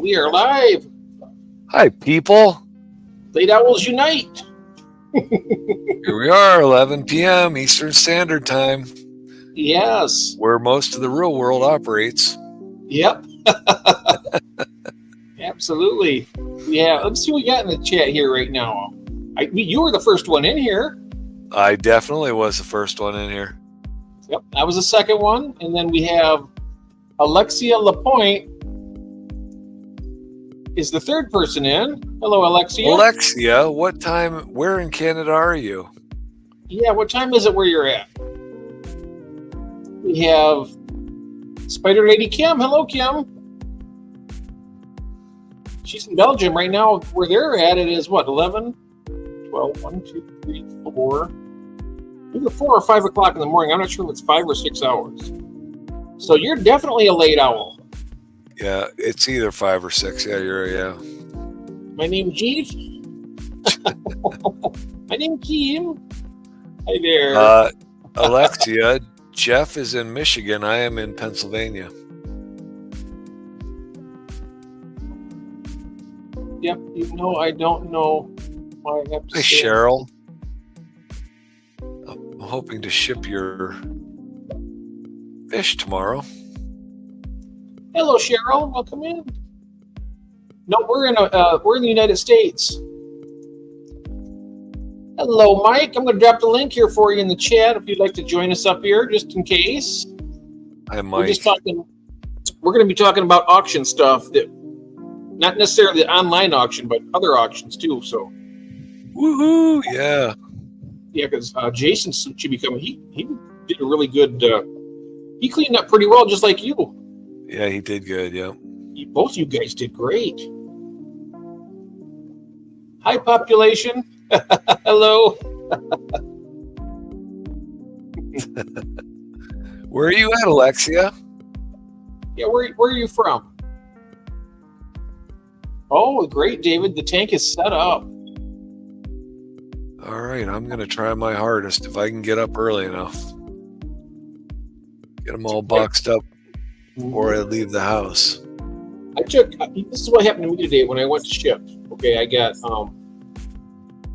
we are live. Hi, people. Late Owls Unite. Here we are, 11 p.m. Eastern Standard Time, Yes. where most of the real world operates. Yep. Absolutely. Yeah. Let's see what we got in the chat here right now. You were the first one in here. I definitely was the first one in here. Yep. I was the second one. And then we have Alexia Lapointe is the third person in. Hello, Alexia. Alexia, what time, where in Canada are you? Yeah, what time is it where you're at? We have Spider Lady Kim. Hello, Kim. She's in Belgium right now. Where they're at, it is what, 11, 12, 1, 2, 3, 4. Either 4 or 5 o'clock in the morning. I'm not sure if it's 5 or 6 hours. So you're definitely a late owl. Yeah, it's either 5 or 6. Yeah. My name's Jeeves. My name's Kim. Hi there. Alexia, Jeff is in Michigan. I am in Pennsylvania. Yep, I don't know what I have to Hi, say. Cheryl. I'm hoping to ship your fish tomorrow. Hello, Cheryl. Welcome in. No, we're in the United States. Hello, Mike. I'm going to drop the link here for you in the chat if you'd like to join us up here, just in case. Hi, Mike. We're going to be talking about auction stuff, that not necessarily the online auction, but other auctions too. So, woohoo! Yeah. Yeah, because Jason should be coming. He did a really good. He cleaned up pretty well, just like you. Yeah, he did good. Yeah. Both you guys did great. Hi, population. Hello. Where are you at, Alexia? Yeah, where are you from? Oh, great, David. The tank is set up. All right, I'm going to try my hardest if I can get up early enough. Get them all boxed up before I leave the house. This is what happened to me today when I went to ship. Okay, I got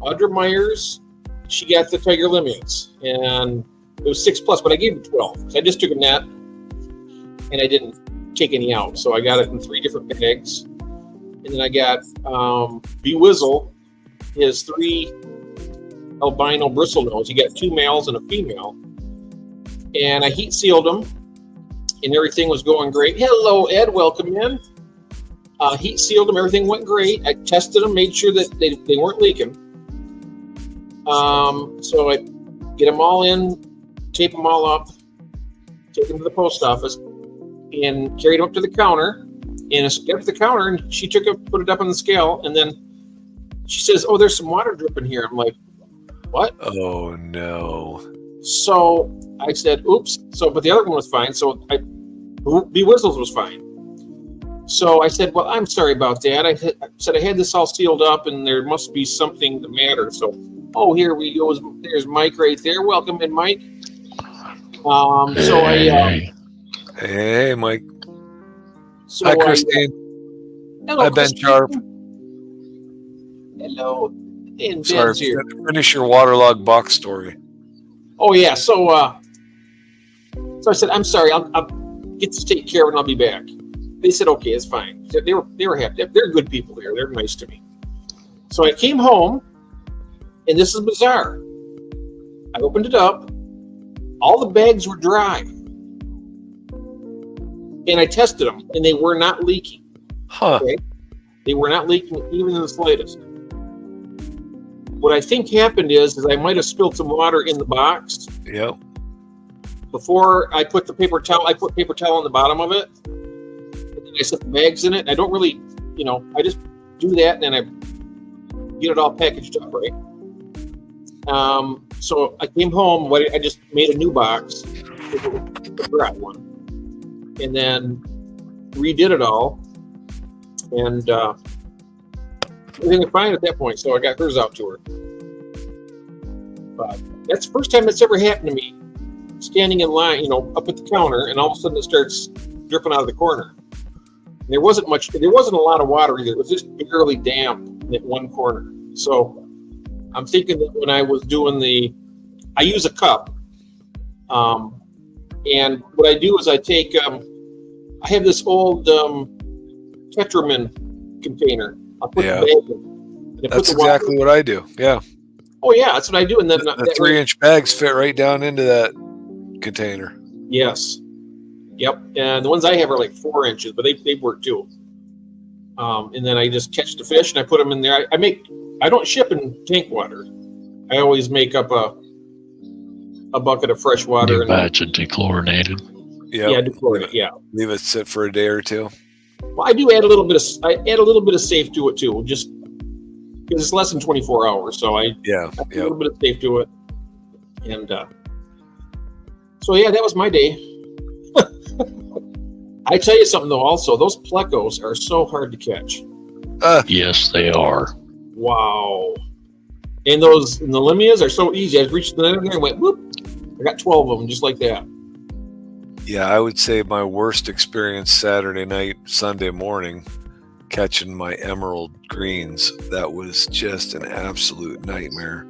Audra Myers. She got the Tiger Limits, and it was 6+, but I gave her 12. So I just took a net, and I didn't take any out. So I got it in 3 different bags. And then I got B-Wizzle, his 3 albino bristlenose. He got 2 males and a female. And I heat sealed them, and everything was going great. Hello, Ed. Welcome in. Heat sealed them. Everything went great. I tested them, made sure that they weren't leaking. So I get them all in, tape them all up, take them to the post office, and carried them up to the counter. And I got to the counter, and she put it up on the scale, and then she says, "Oh, there's some water dripping here." I'm like, "What?" Oh no! So I said, "Oops." So, but the other one was fine. So B-Whistles was fine. So I said, "Well, I'm sorry about that." I said I had this all sealed up, and there must be something the matter. So, here we go. There's Mike right there. Welcome in, Mike. Hey, Mike. So hi, Christine. Hello, hi, Ben Christine. Sharp. Hello, and Sorry, Ben's here. Finish your waterlogged box story. Oh yeah. So I said, "I'm sorry. I'll get this taken care of, and I'll be back." They said, "Okay, it's fine." They were happy. They're good people there. They're nice to me. So I came home, and this is bizarre. I opened it up. All the bags were dry. And I tested them, and they were not leaking. Huh. Okay? They were not leaking even in the slightest. What I think happened is I might have spilled some water in the box. Yep. Before I put the paper towel, I put paper towel on the bottom of it. And then I set the bags in it. I don't really, I just do that, and then I get it all packaged up, right? So I came home. I just made a new box, the dry one, and then redid it all, and everything was fine at that point. So I got hers out to her. But that's the first time that's ever happened to me. Standing in line, up at the counter, and all of a sudden it starts dripping out of the corner. There wasn't a lot of water either. It was just barely damp in that one corner. So I'm thinking that when I was doing I use a cup. And what I do is I take, I have this old Tetramin container. I'll put the bag in. That's exactly what I do. Yeah. Oh, yeah, that's what I do. And then the 3-inch bags fit right down into that container. Yes. Yep. And the ones I have are like 4 inches, but they work too. And then I just catch the fish and I put them in there. I don't ship in tank water. I always make up a bucket of fresh water. Batch of dechlorinated. Yeah. Yeah, dechlorinated. Yeah. Leave it sit for a day or two. Well, I do add a little bit of safe to it too, just because it's less than 24 hours. So I add a little bit of safe to it. And so yeah, that was my day. I tell you something though, also those plecos are so hard to catch. Yes, they are. Wow. And the limias are so easy. I reached the end there and went whoop. I got 12 of them just like that. Yeah, I would say my worst experience Saturday night, Sunday morning, catching my emerald greens. That was just an absolute nightmare.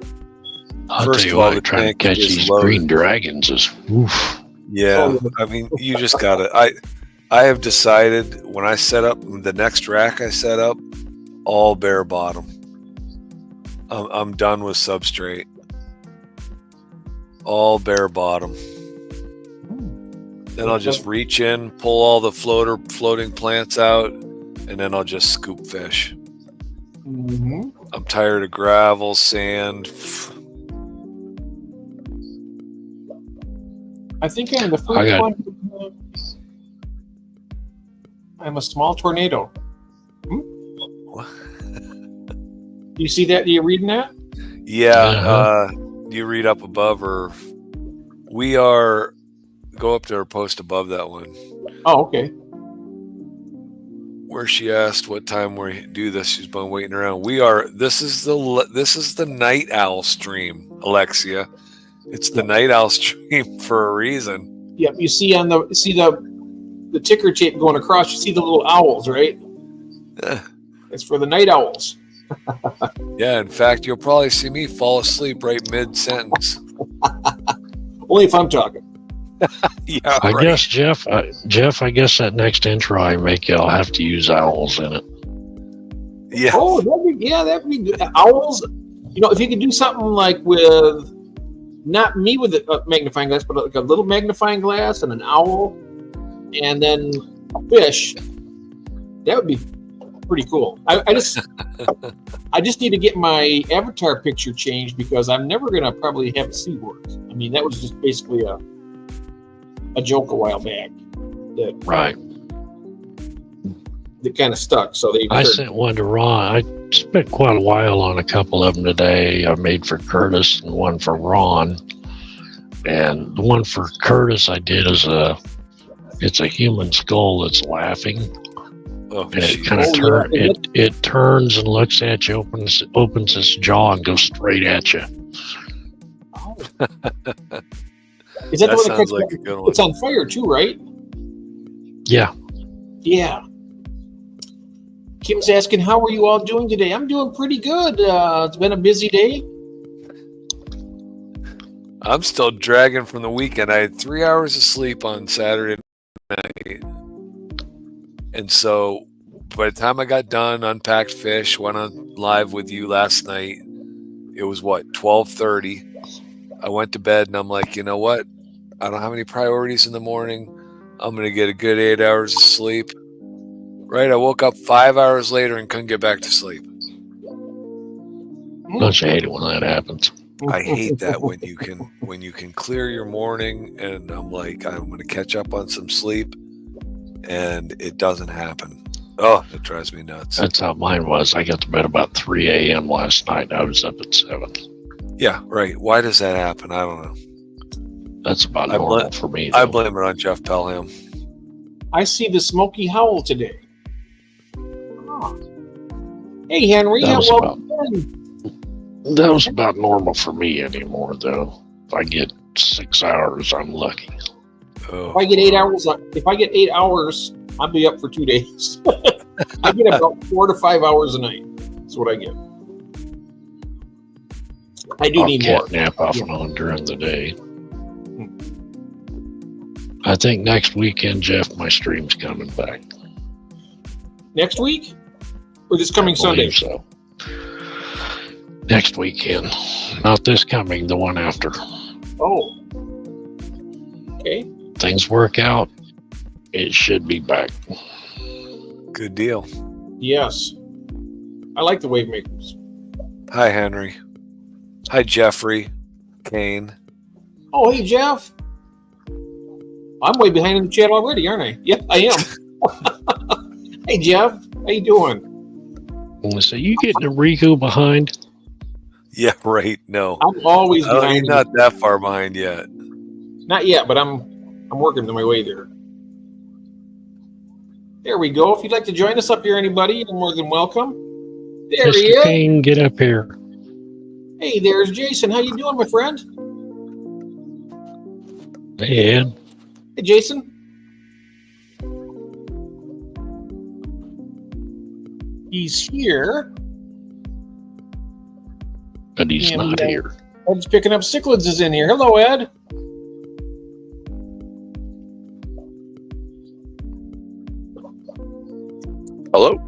I'll tell you what, trying to catch these green dragons is oof. Yeah, I mean, you just got to. I have decided when I set up the next rack I set up, all bare bottom. I'm done with substrate. All bare bottom. Then I'll just reach in, pull all the floating plants out, and then I'll just scoop fish. Mm-hmm. I'm tired of gravel, sand. I think I'm the first one. I'm a small tornado. You see that? Are you reading that? Yeah. You read up above, or we are. Go up to her post above that one. Oh, okay. Where she asked what time we do this. She's been waiting around. We are. This is the night owl stream, Alexia. It's the night owl stream for a reason. Yep. You see the ticker tape going across. You see the little owls, right? It's for the night owls. Yeah. In fact, you'll probably see me fall asleep right mid-sentence. Only if I'm talking. Yeah, I guess Jeff. I guess that next intro I make, I'll have to use owls in it. Yeah. Oh, that'd be good. Owls. You know, if you could do something like with not me with a magnifying glass, but like a little magnifying glass and an owl, and then a fish, that would be pretty cool. I just need to get my avatar picture changed because I'm never gonna probably have it see words. I mean, that was just basically a joke a while back that kind of stuck. So I sent one to Ron. I spent quite a while on a couple of them today. I made for Curtis and one for Ron. And the one for Curtis I did is it's a human skull that's laughing. Oh, and it kind of it turns and looks at you, opens its jaw and goes straight at you. Oh. Is that the one sounds like a good one? It's on fire too, right? Yeah. Yeah. Kim's asking, how are you all doing today? I'm doing pretty good. It's been a busy day. I'm still dragging from the weekend. I had 3 hours of sleep on Saturday night. And so by the time I got done, unpacked fish, went on live with you last night, it was 12:30. I went to bed and I'm like, you know what? I don't have any priorities in the morning. I'm going to get a good 8 hours of sleep. Right? I woke up 5 hours later and couldn't get back to sleep. Don't you hate it when that happens? I hate that when you can clear your morning and I'm like, I'm going to catch up on some sleep and it doesn't happen. Oh, it drives me nuts. That's how mine was. I got to bed about 3 a.m. last night. I was up at 7. Yeah, right. Why does that happen? I don't know. That's about normal for me, I blame it on Jeff Pelham. I see the smoky howl today. Oh. Hey, Henry. That was about normal for me anymore, though. If I get 6 hours, I'm lucky. Oh. If I get 8 hours, I'll be up for 2 days. I get about 4 to 5 hours a night. That's what I get. I do I'll need more. cat nap off and on during the day. I think next weekend, Jeff, my stream's coming back. Next week? Or this coming I Sunday? believe so. Next weekend. Not this coming, the one after. Oh. Okay. Things work out, it should be back. Good deal. Yes. I like the wave makers. Hi, Henry. Hi, Jeffrey. Kane. Oh, hey, Jeff. I'm way behind in the chat already, aren't I? Yep, I am. Hey, Jeff. How you doing? So you getting a Riku behind? Yeah, right. No. I'm always Oh, behind. you're not that far behind yet. Not yet, but I'm working my way there. There we go. If you'd like to join us up here, anybody, you're more than welcome. There he Mr. is. Kane, get up here. Hey, there's Jason. How you doing, my friend? Hey, Ed. Hey, Jason. He's here. But he's And, not here. Ed's picking up cichlids is in here. Hello, Ed. Hello?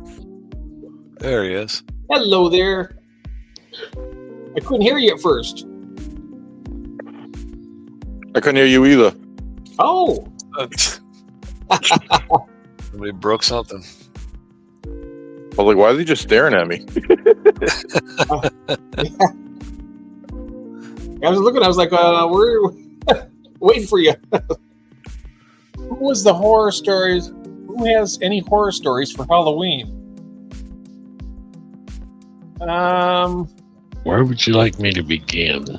There he is. Hello there. I couldn't hear you at first. I couldn't hear you either. Oh, Somebody broke something. I was like, why is he just staring at me? I was looking. I was like, we're waiting for you. Who was the horror stories? Who has any horror stories for Halloween? Where would you like me to begin?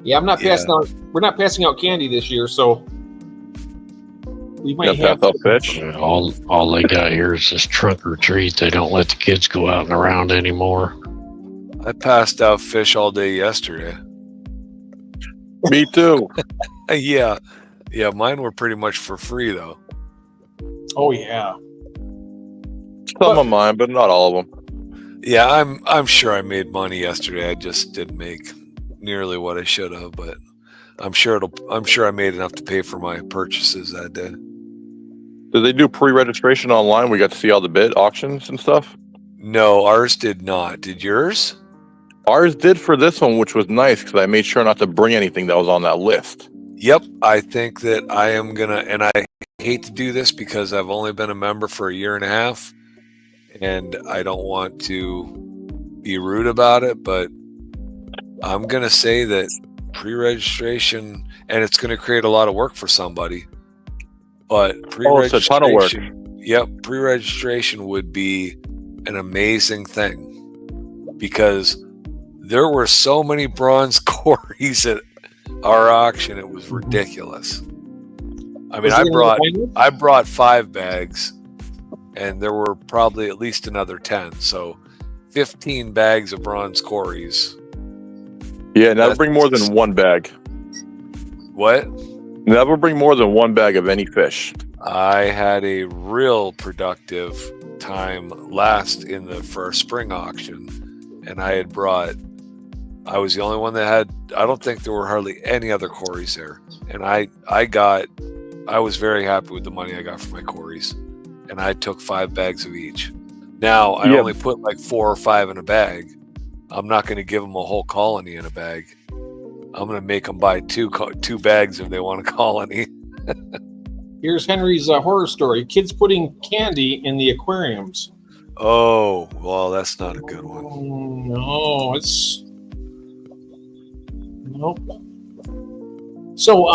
Yeah, I'm not passing out. We're not passing out candy this year, so we might Got have. that fish. All they got here is this trunk or treat. They don't let the kids go out and around anymore. I passed out fish all day yesterday. Me too. Yeah. Yeah, mine were pretty much for free, though. Oh yeah. Some of mine, but not all of them. Yeah, I'm sure I made money yesterday. I just didn't make nearly what I should have, but I'm sure I made enough to pay for my purchases that day. Did they do pre-registration online? We got to see all the bid auctions and stuff. No, ours did not. Did yours? Ours did for this one, which was nice because I made sure not to bring anything that was on that list. Yep, I think that I am gonna, and I hate to do this because I've only been a member for a year and a half, and I don't want to be rude about it, but I'm gonna say that pre-registration, and it's gonna create a lot of work for somebody, but it's a ton of work. Pre-registration would be an amazing thing because there were so many bronze quarries at our auction, it was ridiculous. I mean, I brought 5 bags, and there were probably at least another 10. So 15 bags of bronze quarries. Yeah, never bring more than one bag. What? Never bring more than one bag of any fish. I had a real productive time last in the first spring auction, and I was the only one that had, I don't think there were hardly any other quarries there. And I was very happy with the money I got for my quarries. And I took 5 bags of each. Now, I only put like 4 or 5 in a bag. I'm not going to give them a whole colony in a bag. I'm going to make them buy two bags if they want a colony. Here's Henry's horror story. Kids putting candy in the aquariums. Oh, well, that's not a good one. Oh, no, it's... Nope. So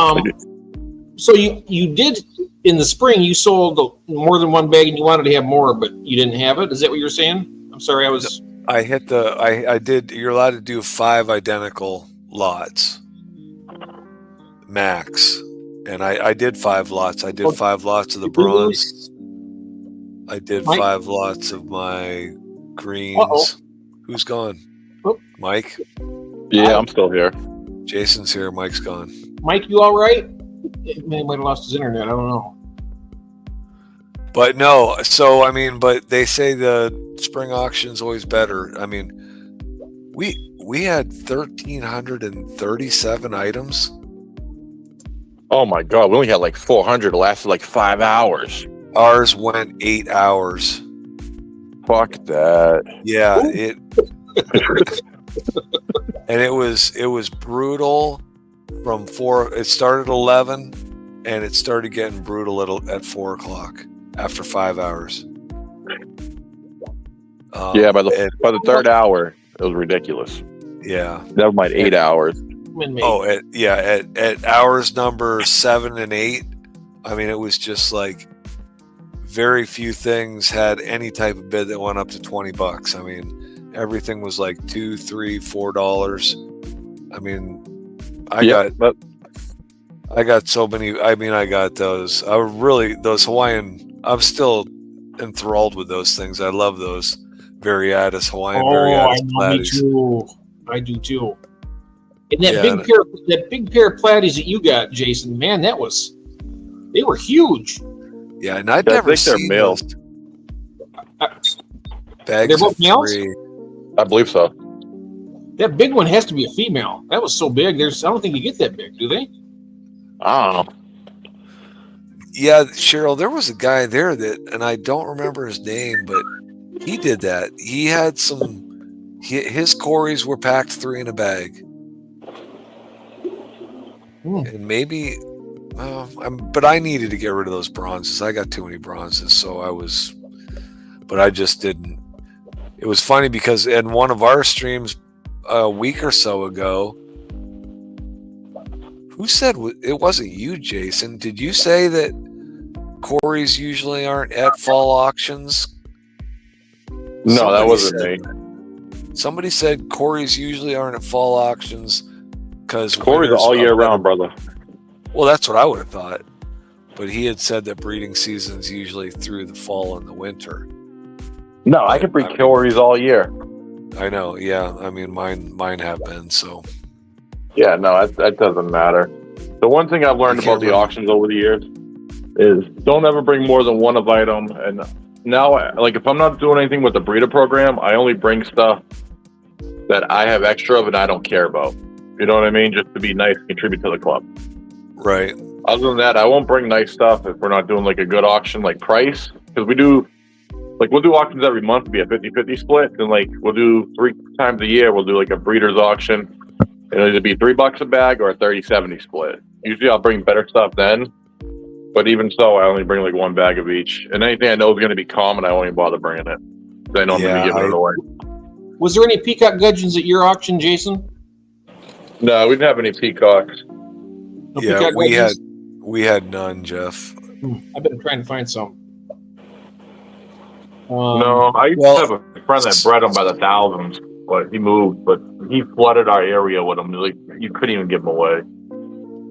you did in the spring. You sold more than one bag, and you wanted to have more, but you didn't have it. Is that what you're saying? I'm sorry, I did. You're allowed to do 5 identical lots, max, and I did 5 lots. I did 5 lots of the bronze. I did Mike? 5 lots of my greens. Uh-oh. Who's gone? Oh. Mike. Yeah, I'm still here. Jason's here. Mike's gone. Mike, you all right? He might have lost his internet. I don't know. But no, so I mean, but they say the spring auction's always better. I mean, we had 1,337 items. Oh my god, we only had like 400. It lasted like 5 hours. Ours went 8 hours. Fuck that. Yeah, and it was brutal from 4. It started at 11, and it started getting brutal at 4 o'clock after 5 hours. Yeah, by the third hour, it was ridiculous. Yeah. Never mind 8 hours. Oh, at hours number 7 and 8, I mean, it was just like very few things had any type of bid that went up to $20. I mean, everything was like $2, $3, $4. I mean, I got so many. I mean, I got those. Those Hawaiian. I'm still enthralled with those things. I love those Variatus Hawaiian Variatus platies. I do too. And that big pair of platies that you got, Jason, man, they were huge. Yeah, and I'd never seen those. Bags they're both males? 3. I believe so. That big one has to be a female. That was so big. I don't think you get that big, do they? I don't know. Yeah, Cheryl, there was a guy there and I don't remember his name, but he did that. He had his Corys were packed 3 in a bag. And maybe, but I needed to get rid of those bronzes. I got too many bronzes, but I just didn't. It was funny because in one of our streams a week or so ago, who said it wasn't you, Jason? Did you say that Corys usually aren't at fall auctions? No, that wasn't me. Somebody said Corys usually aren't at fall auctions because Corys are all year round, brother. Well, that's what I would have thought. But he had said that breeding season's usually through the fall and the winter. No, I can breed Corys all year. I know, yeah. I mean, mine have been, so. Yeah, no, that doesn't matter. The one thing I've learned about the auctions over the years is don't ever bring more than one of item. And now, like, if I'm not doing anything with the breeder program, I only bring stuff that I have extra of and I don't care about. You know what I mean? Just to be nice and contribute to the club. Right. Other than that, I won't bring nice stuff if we're not doing like a good auction, like price. Because we'll do auctions every month to be a 50-50 split. And like we'll do 3 times a year, we'll do like a breeder's auction. It'll either be $3 a bag or a 30-70 split. Usually I'll bring better stuff then. But even so, I only bring like 1 bag of each. And anything I know is going to be common, I won't even bother bringing it. I know I'm going to be giving it away. Was there any peacock gudgeons at your auction, Jason? No, we didn't have any peacocks. No Yeah, peacock gudgeons? we had none, Jeff. I've been trying to find some. No, I used to have a friend that bred them by the thousands, but he moved. But he flooded our area with them. Like, you couldn't even give them away.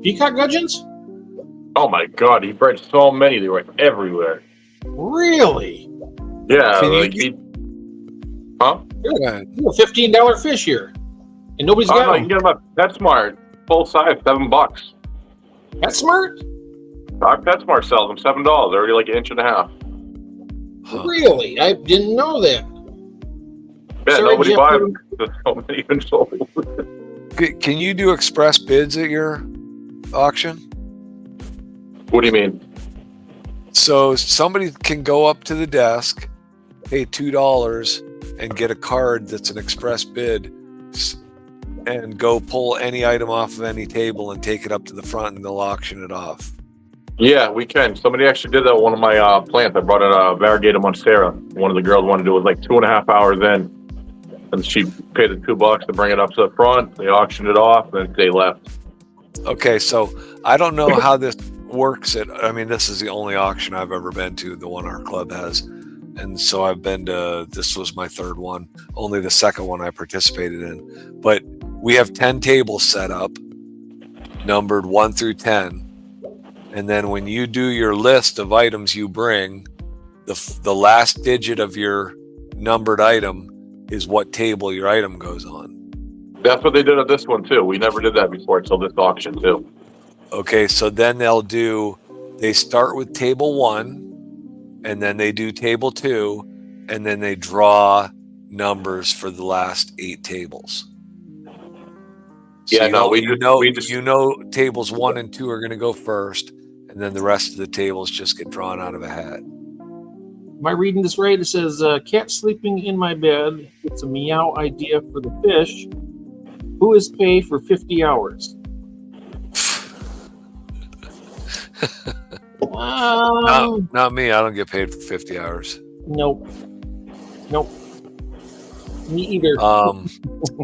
Peacock gudgeons? Oh my god, he bred so many; they were everywhere. Really? Yeah, Can like huh? You're a $15 fish here, and nobody's got no, you them. can get them at PetSmart, full size, $7. That's smart. Our PetSmart sells them $7. They're already like 1.5 inches. Really? I didn't know that. Yeah, Sorry, nobody Jeff, buys them. There's so many even sold. Can you do express bids at your auction? What do you mean? So somebody can go up to the desk, pay $2, and get a card that's an express bid, and go pull any item off of any table and take it up to the front, and they'll auction it off. Yeah, we can. Somebody actually did that with one of my plants. I brought in a variegated Monstera. One of the girls wanted to do it like 2.5 hours in. And she paid the $2 to bring it up to the front. They auctioned it off, and they left. Okay, so I don't know how this works. I mean, this is the only auction I've ever been to, the one our club has. And so I've been to, this was my 3rd one, only the 2nd one I participated in. But we have 10 tables set up, numbered 1 through 10. And then when you do your list of items you bring, the last digit of your numbered item is what table your item goes on. That's what they did at this one, too. We never did that before until this auction, too. Okay, so then they start with table 1, and then they do table 2, and then they draw numbers for the last 8 tables. So Yeah, no, we just tables 1 and 2 are going to go first, and then the rest of the tables just get drawn out of a hat. Am I reading this right? It says, cat sleeping in my bed. It's a meow idea for the fish. Who is paid for 50 hours? Not me. I don't get paid for 50 hours. Nope. Me either.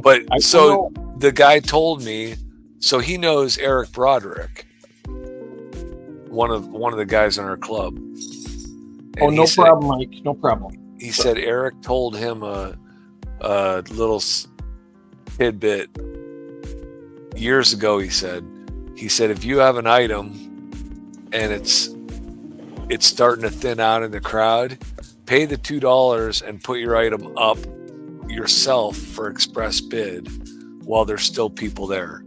But so the guy told me, so he knows Eric Broderick, one of the guys in our club. And no problem, Mike. No problem. He said Eric told him a little tidbit years ago. He said if you have an item and it's starting to thin out in the crowd, pay the $2 and put your item up yourself for express bid while there's still people there.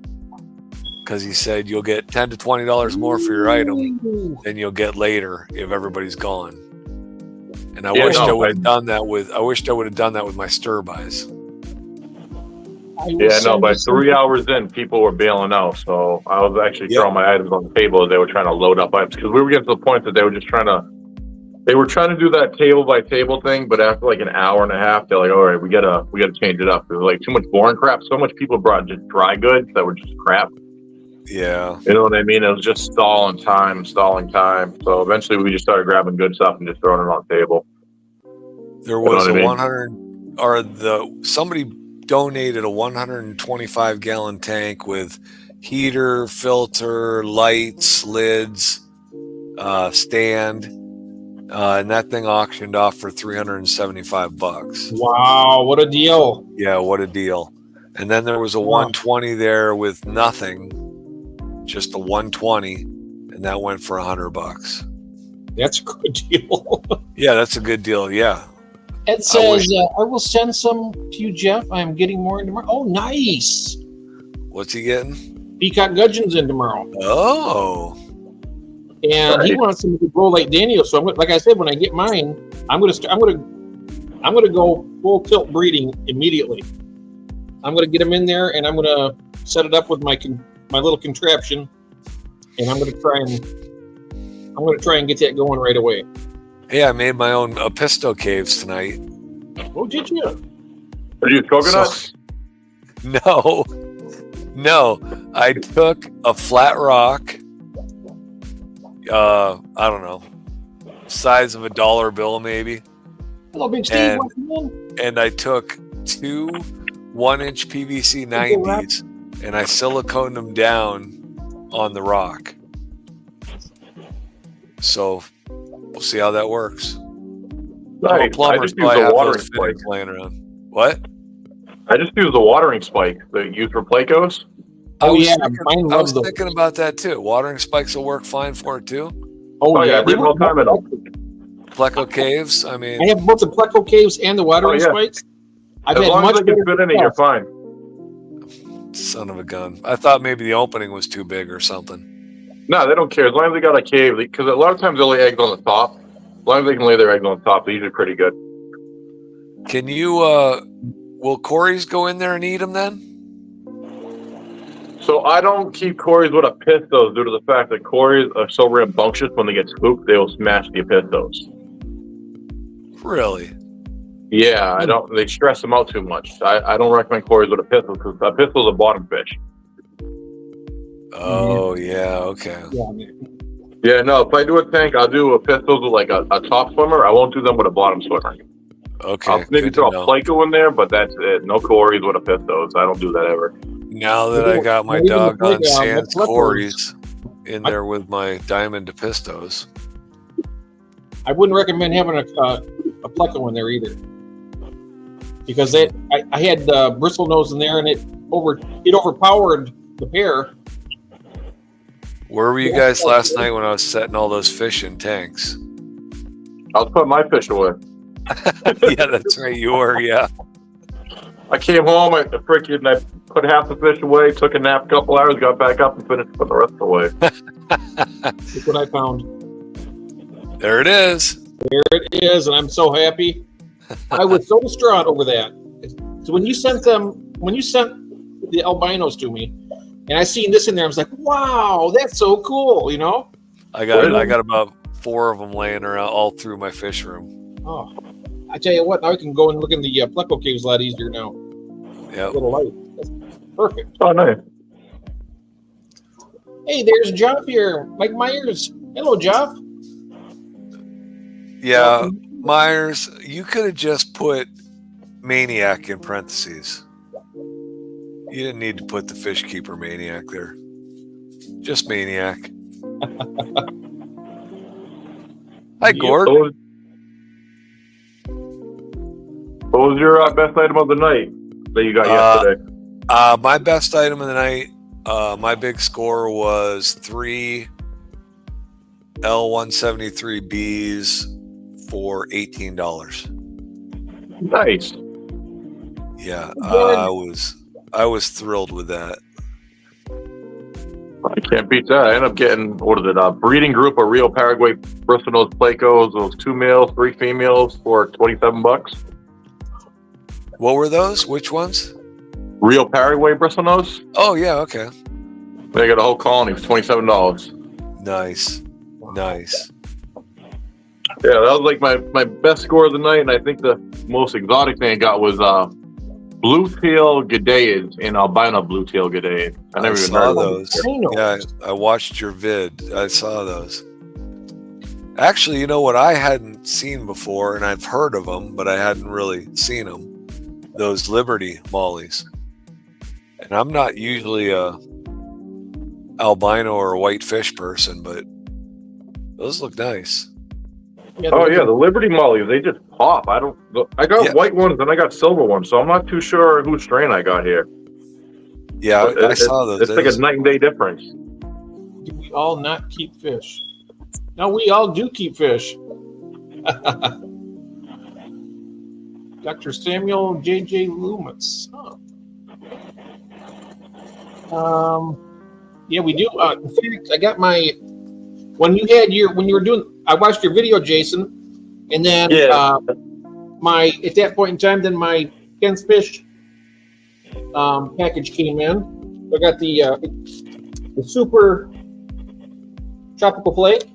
Because he said you'll get $10 to $20 more for your item than you'll get later if everybody's gone. And I wished I would have done that with my stir buys. Yeah, no, by 3 hours in, people were bailing out. So I was actually throwing my items on the table as they were trying to load up items, because we were getting to the point that they were trying to do that table by table thing. But after like an hour and a half, they're like, all right, we gotta change it up. There's like too much boring crap. So much people brought just dry goods that were just crap. Yeah. You know what I mean? It was just stalling time. So eventually we just started grabbing good stuff and just throwing it on the table. There was somebody donated a 125 gallon tank with heater, filter, lights, lids, stand, and that thing auctioned off for $375. Wow, what a deal. Yeah, what a deal. And then there was a 120 there with nothing, just a 120, and that went for $100. That's a good deal. Yeah, that's a good deal. Yeah. Ed says, I will send some to you, Jeff. I am getting more in tomorrow. Oh, nice. What's he getting? Peacock Gudgeon's in tomorrow. Oh. And he wants them to grow like Daniel. So like I said, when I get mine, I'm gonna go full tilt breeding immediately. I'm gonna get them in there, and I'm gonna set it up with my little contraption, and I'm gonna try and get that going right away. Hey, I made my own Episto caves tonight. Oh, did you? Are you coconuts? No. I took a flat rock, I don't know, size of a dollar bill maybe. Hello, Big Steve. And I took 2 1-inch PVC 90s and I siliconed them down on the rock. So we'll see how that works. Nice. I just use a watering spike laying around. What? I just use a watering spike that you use for Plecos. I was thinking about that too. Watering spikes will work fine for it too. Oh yeah, leave no time at all. Pleco caves. I mean, I have both the Pleco caves and the watering spikes. As long as I can fit in it, you're fine. Son of a gun! I thought maybe the opening was too big or something. No, they don't care as long as they got a cave. Because a lot of times they'll lay eggs on the top. As long as they can lay their eggs on the top, they're usually pretty good. Can you? Will Corey's go in there and eat them then? So I don't keep Corey's with Epistos due to the fact that Corey's are so rambunctious when they get spooked, they will smash the Epistos. Really? Yeah, I don't. They stress them out too much. I don't recommend Corey's with Epistos because Epistos are bottom fish. Oh yeah, okay. Yeah, no. If I do a tank, I'll do Epistos with like a top swimmer. I won't do them with a bottom swimmer. Okay. I'll maybe throw a Pleco in there, but that's it. No Corey's with Epistos. I don't do that ever. Now that I got my doggone Sans Corey's in there with my Diamond Epistos, I wouldn't recommend having a Pleco in there either, because I had bristlenose in there and it overpowered the pair. Where were you guys last night when I was setting all those fish in tanks? I was putting my fish away. Yeah, that's right. You were, yeah. I came home, I put half the fish away, took a nap a couple hours, got back up and finished putting the rest away. That's what I found. There it is. There it is, and I'm so happy. I was so distraught over that. So when you sent the albinos to me, and I seen this in there, I was like, "Wow, that's so cool!" You know. I got about 4 of them laying around all through my fish room. Oh, I tell you what, now I can go and look in the Pleco caves a lot easier now. Yeah. Little light. That's perfect. Oh, nice. Hey, there's Jeff here. Mike Myers. Hello, Jeff. Yeah, Myers, you could have just put Maniac in parentheses. You didn't need to put the Fish Keeper Maniac there. Just Maniac. Hi, Gord. What was your best item of the night that you got yesterday? My best item of the night, my big score was 3 L173Bs for $18. Nice. Yeah, I was thrilled with that. I can't beat that. I ended up getting, what is it, a breeding group of Rio Paraguay Bristlenose Plecos, those 2 males, 3 females for $27. What were those? Which ones? Rio Paraguay Bristlenose. Oh, yeah, okay. They got a whole colony for $27. Nice. Nice. Yeah, that was like my best score of the night, and I think the most exotic thing I got was blue-tail Gideyes in albino blue-tail Gideyes. I never even saw heard of those. them. Yeah, I watched your vid. I saw those. Actually, you know what I hadn't seen before, and I've heard of them, but I hadn't really seen them? Those Liberty mollies. And I'm not usually a albino or a white fish person, but those look nice. Yeah, Oh yeah, the Liberty mollies, they just pop. I got white ones and I got silver ones, so I'm not too sure whose strain I got here. Yeah, I saw those. It's like a night and day difference. Do we all not keep fish? No, we all do keep fish. Dr. Samuel J.J. Loomis. Huh. Yeah, we do. In fact, I got my when you were doing. I watched your video, Jason, and then at that point in time, then my Ken's Fish package came in. I got the super tropical flake,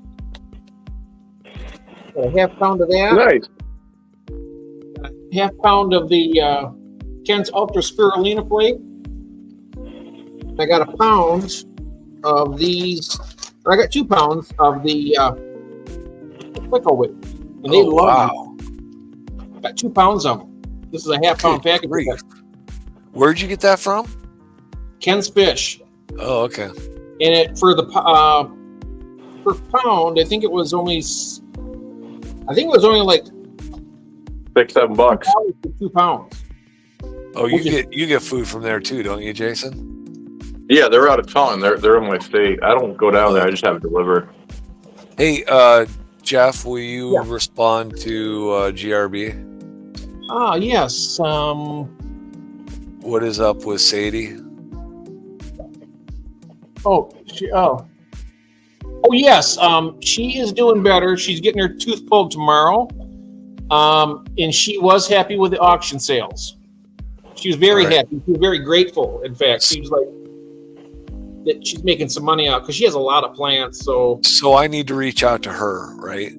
a half pound of that. Nice. Half pound of the Ken's Ultra Spirulina flake. I got a pound of these. Or I got 2 pounds of the Pleco Whip, and they love them. Got 2 pounds of them. This is a half pound package. Where'd you get that from? Ken's Fish. Oh, okay. And it for the per pound, I think it was only like $6-7 for 2 pounds. Oh, you get food from there too, don't you, Jason? Yeah, they're out of town. They're in my state. I don't go down there. I just have it delivered. Hey, Jeff, will you respond to GRB? Yes. What is up with Sadie? Oh, yes. She is doing better. She's getting her tooth pulled tomorrow. And she was happy with the auction sales. She was very happy. She was very grateful. In fact, she was like that she's making some money out because she has a lot of plants. So I need to reach out to her, right?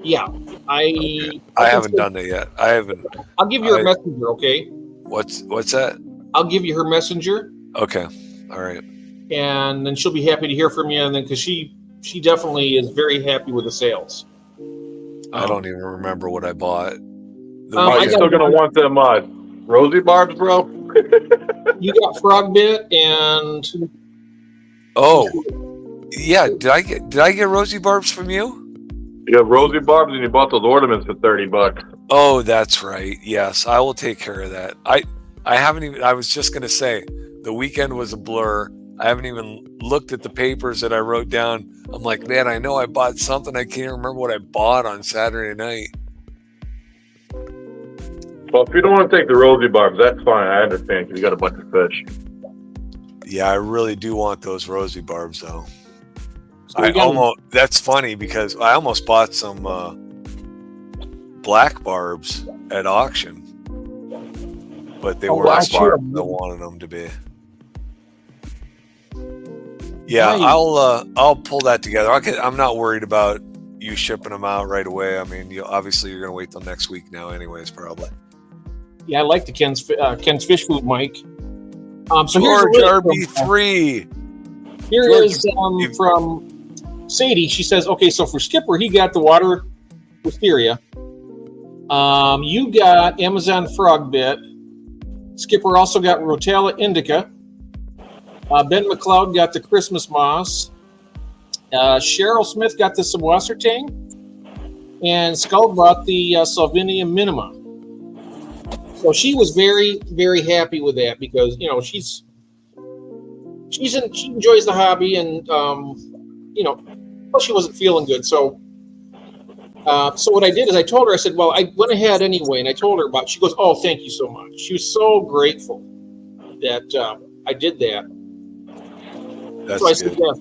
Yeah, I haven't done that yet. I haven't. I'll give you her messenger. Okay. What's that? I'll give you her messenger. Okay. All right. And then she'll be happy to hear from you. And then because she definitely is very happy with the sales. I don't even remember what I bought. I'm still gonna want them rosy barbs, bro. You got frog bit and. Oh, yeah. Did I get rosy barbs from you? You got rosy barbs, and you bought those ornaments for $30. Oh, that's right. Yes, I will take care of that. I haven't even. I was just gonna say the weekend was a blur. I haven't even looked at the papers that I wrote down. I'm like, man, I know I bought something. I can't remember what I bought on Saturday night. Well, if you don't want to take the rosy barbs, that's fine. I understand because you got a bunch of fish. Yeah, I really do want those rosy barbs, though. So that's funny because I almost bought some black barbs at auction, but they Oh, weren't as black sharp barbs. as I wanted them to be. Yeah, Nice. I'll pull that together. I'm not worried about you shipping them out right away. I mean, obviously you're gonna wait till next week now, anyways, probably. Yeah, I like the Ken's Fish Food, Mike. So here's George a link RB3. Here George, is from Sadie. She says, okay, so for Skipper, he got the water wisteria. You got Amazon frog bit. Skipper also got Rotella indica. Ben McLeod got the Christmas moss. Cheryl Smith got the Sawassertang. And Skull brought the Salvinia minima. So she was very, very happy with that because, you know, she enjoys the hobby and, you know, plus she wasn't feeling good. So what I did is I told her, I said, well, I went ahead anyway. And I told her she goes, oh, thank you so much. She was so grateful that I did that. That's So I good. said, yeah.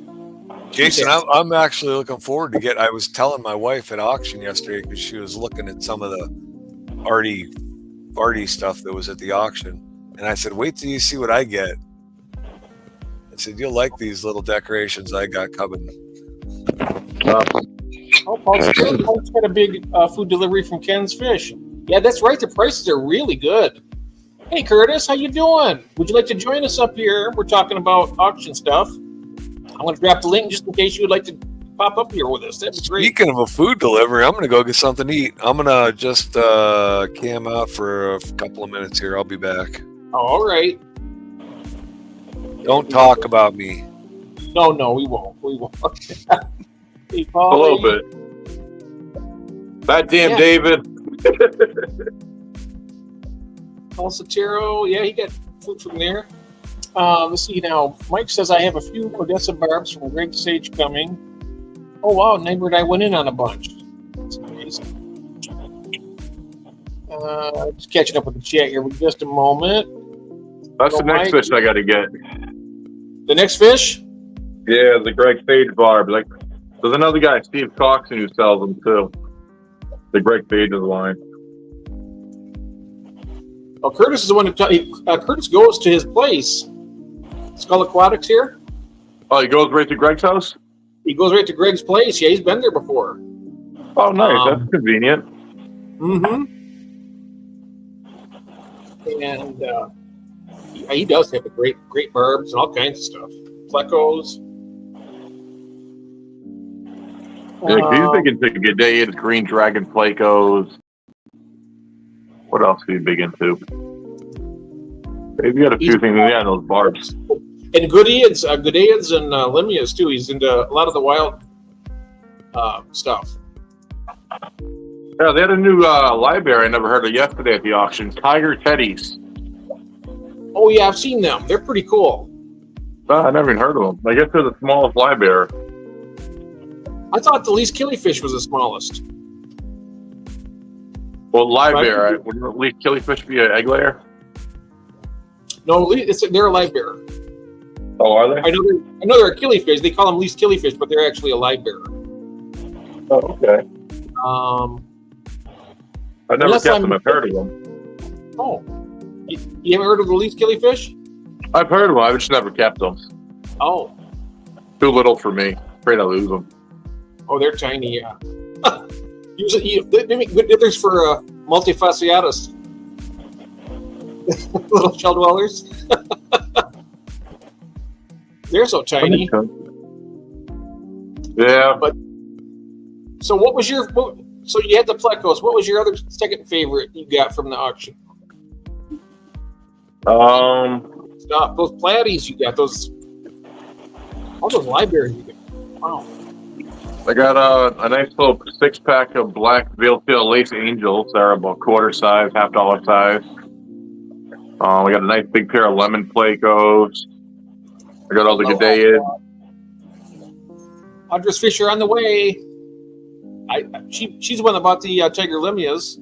Jason, I'm actually looking forward to I was telling my wife at auction yesterday because she was looking at some of the arty stuff that was at the auction. And I said, wait till you see what I get. I said, you'll like these little decorations I got coming. Oh, Paul's got a big food delivery from Ken's Fish. Yeah, that's right. The prices are really good. Hey, Curtis, how you doing? Would you like to join us up here? We're talking about auction stuff. I'm going to drop the link just in case you would like to pop up here with us. That'd be great. Speaking of a food delivery, I'm going to go get something to eat. I'm going to just cam out for a couple of minutes here. I'll be back. Oh, all right. Don't talk about me. No, we won't. We won't. Hey, A Paulie. little bit. That damn Yeah. David. Paul Sotero, yeah, he got food from there. Let's see now. Mike says, I have a few Odessa barbs from Greg Sage coming. Oh, wow. Neighbor and I went in on a bunch. That's amazing. Just catching up with the chat here for just a moment. That's So, the next Mike- fish I got to get. The next fish? Yeah, the Greg Sage barb. Like, there's another guy, Steve Coxon, who sells them too. The Greg Sage's line. Oh, Curtis is the one who Curtis goes to his place. Skull Aquatics here. Oh, he goes right to Greg's house? He goes right to Greg's place. Yeah, he's been there before. Oh, nice. Um, That's convenient. Mm-hmm. And he does have a great barbs and all kinds of stuff. Plecos. Yeah, he's big into G'dayids, Green Dragon Placos. What else is he big into? He's got a few things in those barbs. And G'dayids and Limias too. He's into a lot of the wild stuff. Yeah, they had a new library I never heard of yesterday at the auction. Tiger Teddies. Oh yeah, I've seen them. They're pretty cool. I never even heard of them. I guess they're the smallest library. I thought the least killifish was the smallest. Well, library, wouldn't at least killifish be an egg layer? No, they're a live bearer. Oh, are they? I know they're a killifish. They call them least killifish, but they're actually a live bearer. Oh, okay. I've never Unless kept I'm- them. I've heard of them. Oh, you haven't heard of the least killifish? I've heard of them. I've just never kept them. Oh, Too little for me. Afraid I'll lose them. oh, they're tiny. Yeah. They make good dinners for multifasciatus. Little shell dwellers. They're so tiny. Yeah. So what was your? So you had the plecos. What was your other second favorite you got from the auction? Stop those platies you got. All those libraries you got. Wow. I got a nice little 6-pack of black Veilfield Lace Angels. They're about quarter size, $half size. We got a nice big pair of lemon Placos. I got all the G'dayids. Andres Fisher on the way. She's the one that bought the Tiger Limias.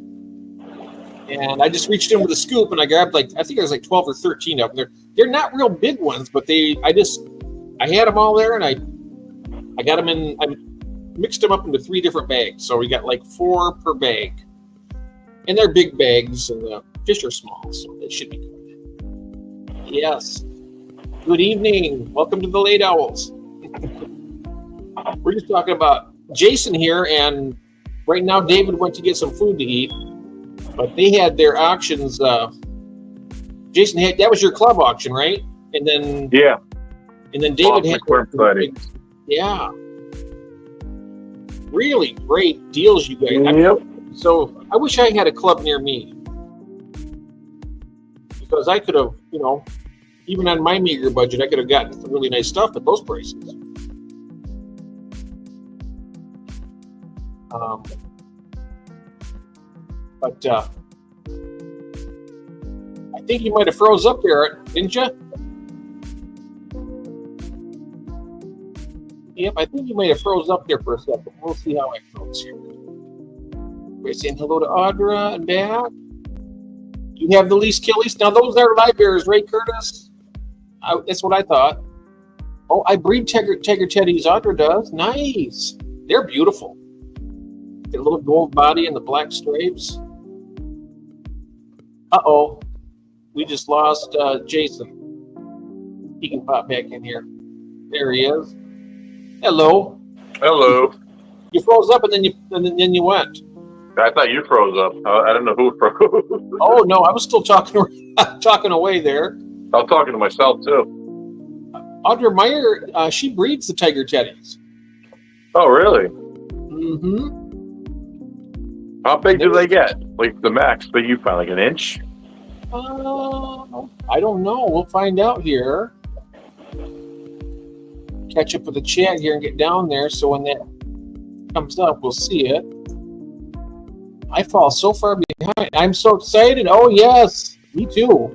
And I just reached in with a scoop and I grabbed I think it was 12 or 13 of them. They're not real big ones, but I had them all there and I got them in, I mixed them up into 3 different bags. So we got 4 per bag. And they're big bags, and the fish are small, so they should be good. Yes. Good evening. Welcome to the Late Owls. We're just talking about Jason here, and right now David went to get some food to eat, but they had their auctions. Jason had, that was your club auction, right? And then Yeah. And then David had Friday. yeah, really great deals, you guys. Yep. So I wish I had a club near me, because I could have, even on my meager budget, I could have gotten some really nice stuff at those prices. But I think you might have froze up there, didn't you? Yep, I think you might have froze up there for a second. We'll see how it goes here. We're saying hello to Audra and back. You have the least killies. Now, those are live bears, right, Curtis? That's what I thought. Oh, I breed tiger teddies. Audra does. Nice. They're beautiful. Get a little gold body and the black stripes. Uh-oh. We just lost Jason. He can pop back in here. There he is. Hello. Hello. You froze up and then you went. I thought you froze up. I don't know who froze. Oh no, I was still talking away there. I was talking to myself too. Audra Meyer, she breeds the tiger teddies. Oh, really? Mm-hmm. How big do they get? Like the max that you found, like an inch? I don't know. We'll find out here. Catch up with the chat here and get down there, so when that comes up, we'll see it. I fall so far behind. I'm so excited. Oh, yes. Me too.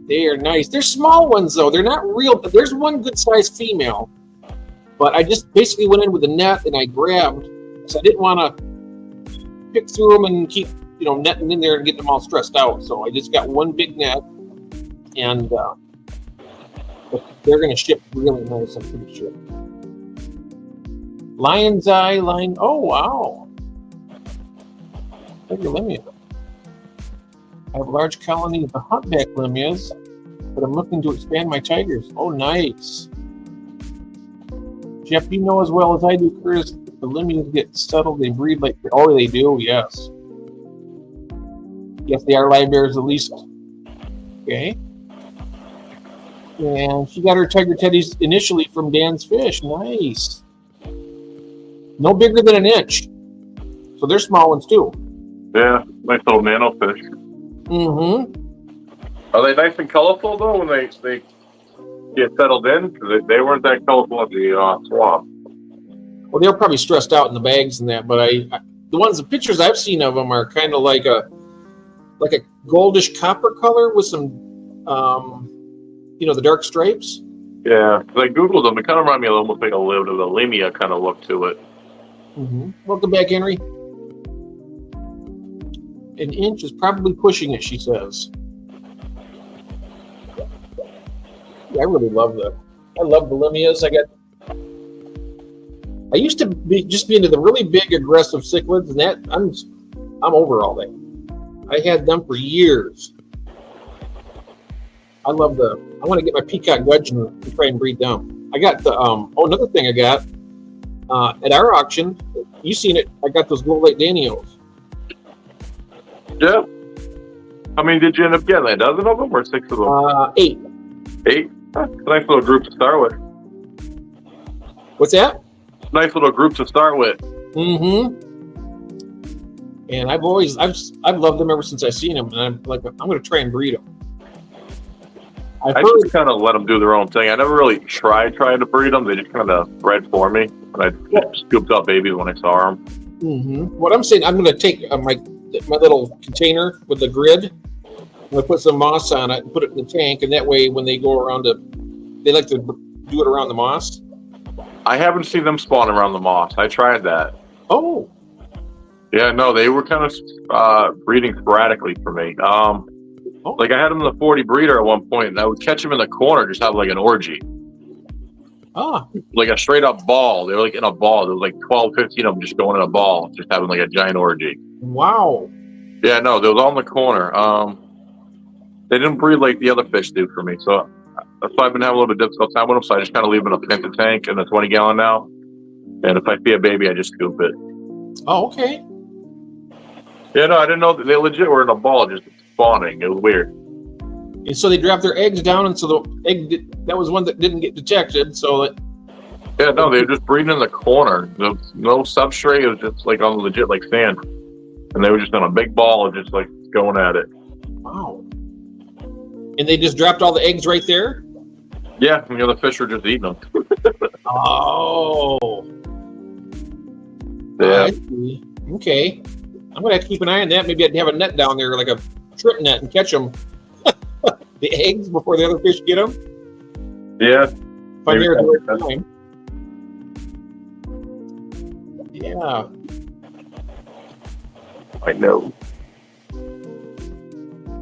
They are nice. They're small ones, though. They're not real. There's one good-sized female, but I just basically went in with a net and I grabbed, so I didn't want to pick through them and keep, netting in there and getting them all stressed out. So I just got one big net, and they're going to ship really nice, I'm pretty sure. Lion's Eye, oh, wow. Tiger limia. I have a large colony of the humpback limias, but I'm looking to expand my tigers. Oh, nice. Jeff, you know as well as I do, Curtis, if the limias get settled, they breed like, oh, they do, yes. Yes, they are live bears at least. Okay. And she got her tiger teddies initially from Dan's Fish. Nice. No bigger than an inch. So they're small ones too. Yeah, nice little nano fish. Mm-hmm. Are they nice and colorful though when they get settled in? Because they weren't that colorful at the swamp. Well, they were probably stressed out in the bags and that, but the pictures I've seen of them are kind of like a goldish copper color with some the dark stripes. Yeah, because I googled them. It kind of reminded me of almost like a little bit of a limia kind of look to it. Mm-hmm. Welcome back, Henry. An inch is probably pushing it, she says. Yeah, I really love them. I love the limias. I used to be into the really big aggressive cichlids, and that I'm over all that. I had them for years. I want to get my peacock gudgeon and try and breed them. I got another thing I got at our auction, you seen it, I got those Gold Lake Danios. Yeah. How many did you end up getting? A dozen of them or 6 of them? 8. 8? That's a nice little group to start with. What's that? Nice little group to start with. Mm-hmm. And I've loved them ever since I've seen them, and I'm going to try and breed them. I just kind of let them do their own thing. I never really tried to breed them. They just kind of bred for me. And I scooped up babies when I saw them. Mm-hmm. What I'm saying, I'm going to take my little container with the grid. I'm going to put some moss on it and put it in the tank. And that way, when they go around they like to do it around the moss. I haven't seen them spawn around the moss. I tried that. Oh. Yeah, no, they were kind of breeding sporadically for me. Like I had them in the 40 breeder at one point, and I would catch them in the corner, just have like an orgy. Ah, Like a straight up ball. They were like in a ball. There was like 12, 15 of them just going in a ball, just having like a giant orgy. wow. Yeah, no, they was all in the corner. They didn't breed like the other fish do for me, so that's why I've been having a little bit difficult time with them. So I just kind of leave them in a penta tank in a 20 gallon now. And if I see a baby, I just scoop it. Oh, okay. Yeah, no, I didn't know that they legit were in a ball just spawning. It was weird. And so they dropped their eggs down, and so the that was one that didn't get detected. So that Yeah, no, they were just breeding in the corner. There was no substrate. It was just like on legit like sand. And they were just in a big ball, just like going at it. wow. And they just dropped all the eggs right there. Yeah, and the other fish were just eating them. Oh. Yeah. I see. Okay. I'm gonna have to keep an eye on that. Maybe I'd have a net down there, like a trip net, and catch them. The eggs before the other fish get them. Yeah. If I'm Maybe there at the right that's- time. Yeah. I know.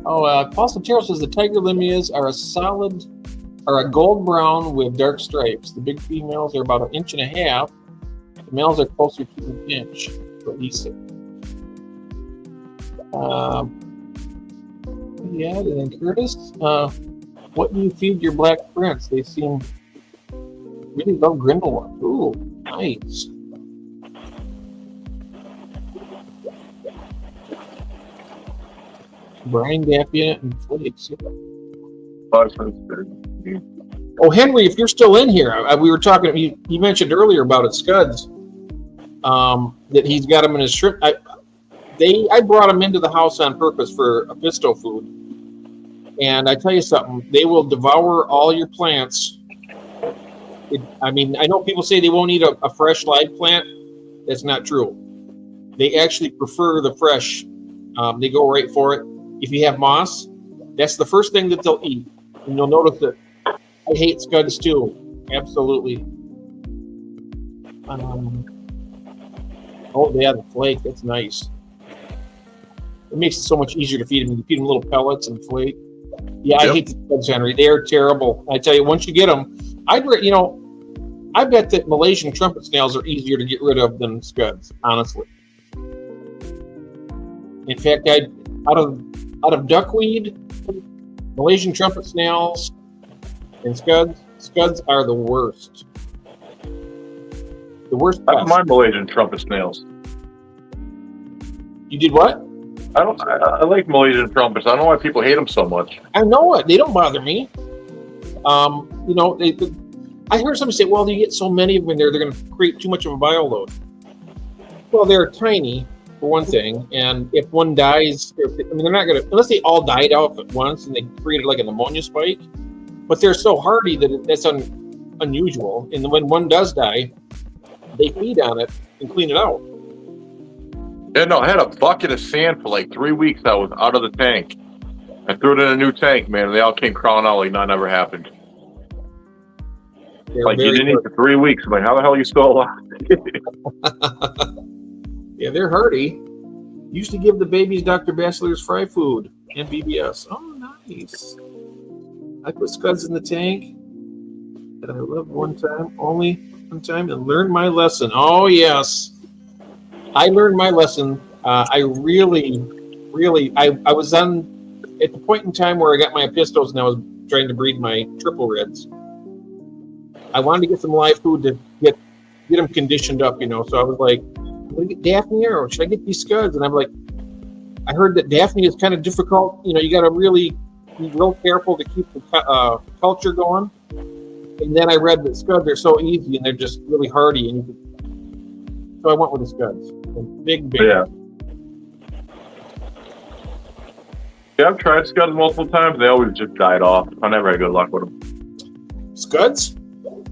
Oh, Paul Sotero says the tiger limias are a gold brown with dark stripes. The big females are about 1.5 inches. The males are closer to 1 inch, what he said. Yeah, and then Curtis, what do you feed your black prints? They seem really love Grindelwald. Ooh, nice. Brine Daphia and flakes. Oh, Henry, if you're still in here, we were talking. You mentioned earlier about it, Scuds. That he's got them in his shrimp. I brought them into the house on purpose for a pisto food, and I tell you something, they will devour all your plants. I know people say they won't eat a fresh live plant. That's not true. They actually prefer the fresh. They go right for it. If you have moss, that's the first thing that they'll eat. And you'll notice that I hate Scuds too. Absolutely. Oh, yeah, the flake. That's nice. It makes it so much easier to feed them. You feed them little pellets and flake. Yeah, I hate the Scuds, Henry. They're terrible. I tell you, once you get them, I bet that Malaysian trumpet snails are easier to get rid of than Scuds, honestly. In fact, out of duckweed, Malaysian trumpet snails, and Scuds are the worst. The worst. I don't mind Malaysian trumpet snails. You did what? I like Malaysian trumpets. I don't know why people hate them so much. I know it. They don't bother me. I heard somebody say, "Well, you get so many of them in there, they're going to create too much of a bio load." Well, they're tiny for one thing, and if one dies, they're not going to, unless they all died off at once and they created like a pneumonia spike. But they're so hardy that that's unusual. And when one does die, they feed on it and clean it out. Yeah, no, I had a bucket of sand for like 3 weeks that was out of the tank. I threw it in a new tank, man, and they all came crawling out like nothing ever happened. They're Like, you very didn't eat for 3 weeks. I'm like, how the hell are you still alive? Yeah, they're hardy. Used to give the babies Dr. Bachelor's fry food and BBS. Oh, nice. I put Scuds in the tank that I loved only one time, and learned my lesson. Oh, yes. I learned my lesson. I was at the point in time where I got my pistos and I was trying to breed my triple reds. I wanted to get some live food to get them conditioned up, So I was like, I'm going to get Daphne or should I get these Scuds? And I'm like, I heard that Daphne is kind of difficult. You got to really be real careful to keep the culture going. And then I read that Scuds are so easy and they're just really hardy. So I went with the Scuds. Big. Yeah. Yeah, I've tried Scuds multiple times. They always just died off. I never had good luck with them. Scuds?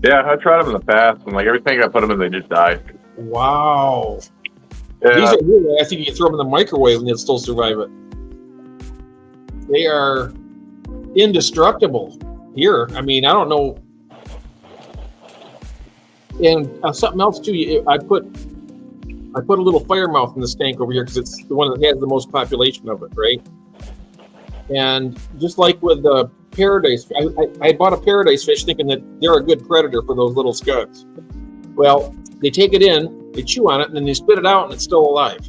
Yeah, I tried them in the past, and like everything I put them in, they just died. Wow. Yeah. These are really, I think you can throw them in the microwave and they'll still survive it. They are indestructible here. I don't know. And something else too. I put a little fire mouth in this tank over here because it's the one that has the most population of it, right? And just like with the paradise. I bought a paradise fish thinking that they're a good predator for those little scuds. Well, they take it in, they chew on it, and then they spit it out, and it's still alive.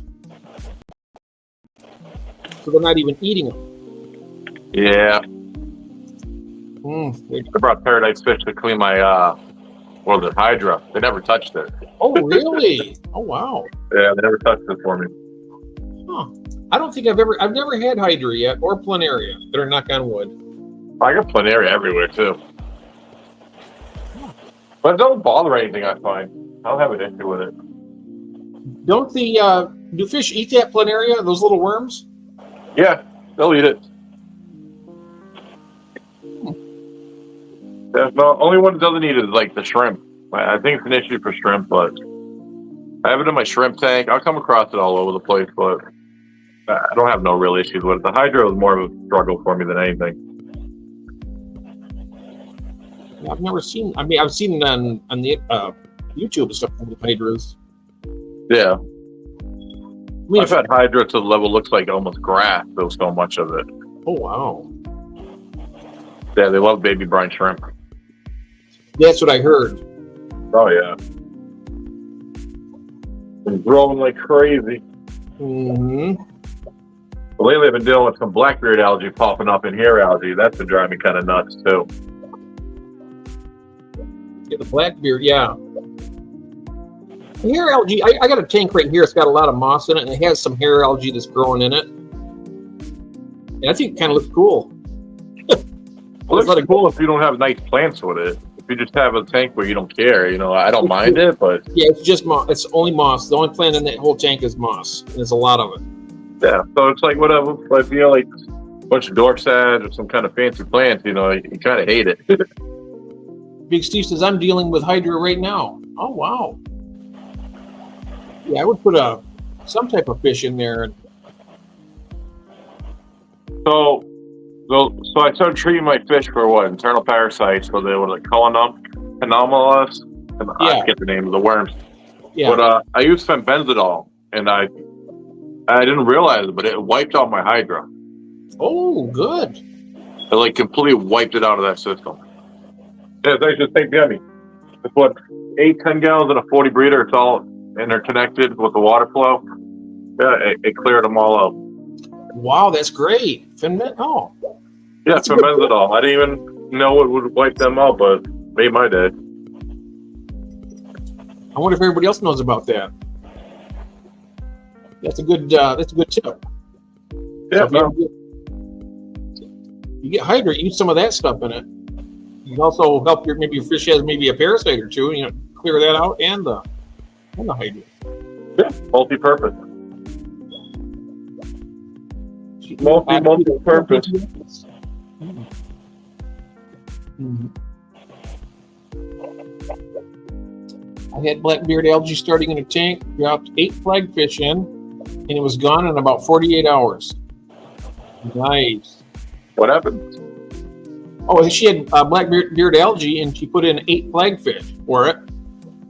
So they're not even eating them. Yeah. Mm. I brought paradise fish to clean my the Hydra. They never touched it. Oh, really? Oh, wow. Yeah, they never touched it for me. Huh. I don't think I've never had Hydra yet or Planaria. Better knock on wood. I got planaria everywhere too. But it don't bother anything, I find. I don't have an issue with it. Don't do fish eat that Planaria? Those little worms? Yeah, they'll eat it. Yeah, the only one that doesn't eat it is like the shrimp. I think it's an issue for shrimp, but I have it in my shrimp tank. I'll come across it all over the place, but I don't have no real issues with it. The Hydra is more of a struggle for me than anything. I've never seen. I mean, I've seen it on the YouTube and stuff with Hydras. Yeah. I mean, I've had Hydra to the level looks like almost grass. There's so much of it. oh wow, Yeah, they love baby brine shrimp. that's what I heard. Oh yeah. It's growing like crazy. Mm-hmm. But lately I've been dealing with some blackbeard algae popping up in hair algae. That's been driving me kind of nuts too. Yeah, the Blackbeard, yeah. Hair algae. I got a tank right here. It's got a lot of moss in it, and it has some hair algae that's growing in it. And I think it kind of looks cool. Well, it's cool if you don't have nice plants with it. If you just have a tank where you don't care, I don't mind it, but Yeah, it's just moss. It's only moss. The only plant in that whole tank is moss. And there's a lot of it. yeah. So it's like whatever. But if you like a bunch of Dorsads or some kind of fancy plants, you kind of hate it. Big Steve says, I'm dealing with Hydra right now. Oh, wow. Yeah, I would put some type of fish in there. So I started treating my fish for internal parasites. So they were like Canomalas. I Yeah. forget the name of the worms. Yeah. But I used fenbenzidol, and I didn't realize it, but it wiped out my Hydra. Oh, good. It like completely wiped it out of that system. Yeah, it's actually take yummy. It's 8-10 gallons in a 40 breeder. It's all interconnected with the water flow. Yeah, it cleared them all out. Wow, that's great. Oh, Yeah, That's a good fenbenzidol. I didn't even know it would wipe them out, but made my day. I wonder if everybody else knows about that. That's a good tip. Yeah, So if you get Hydra, use some of that stuff in it. You can also help your fish has maybe a parasite or two, clear that out and the Hydra. yeah, multi-purpose. Multi-purpose. Mhm. I had blackbeard algae starting in a tank, dropped 8 flagfish in, and it was gone in about 48 hours. Nice. What happened? Oh, she had blackbeard algae, and she put in 8 flagfish for it,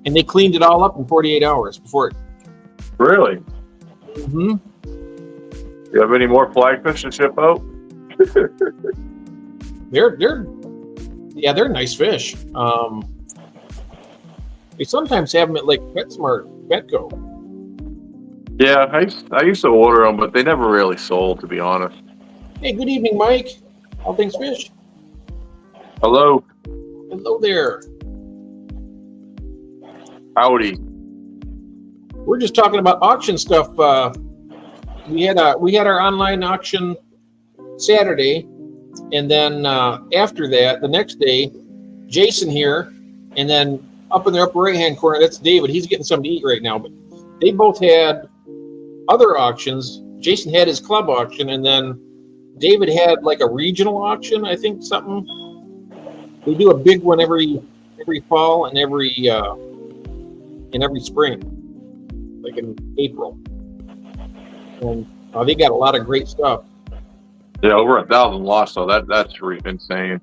and they cleaned it all up in 48 hours before it. Really? Mm-hmm. You have any more flagfish to ship out? They're nice fish. They sometimes have them at like PetSmart, Petco. Yeah, I used to order them, but they never really sold, to be honest. Hey, good evening, Mike. All things fish. Hello, Hello there. howdy. We're just talking about auction stuff. We had our online auction Saturday, and then after that, the next day, Jason here, and then up in the upper right-hand corner, that's David. He's getting something to eat right now. But they both had other auctions. Jason had his club auction, and then David had like a regional auction, I think, something. They do a big one every fall and every spring, like in April. And they got a lot of great stuff. Yeah, over 1,000 lost, so that's insane.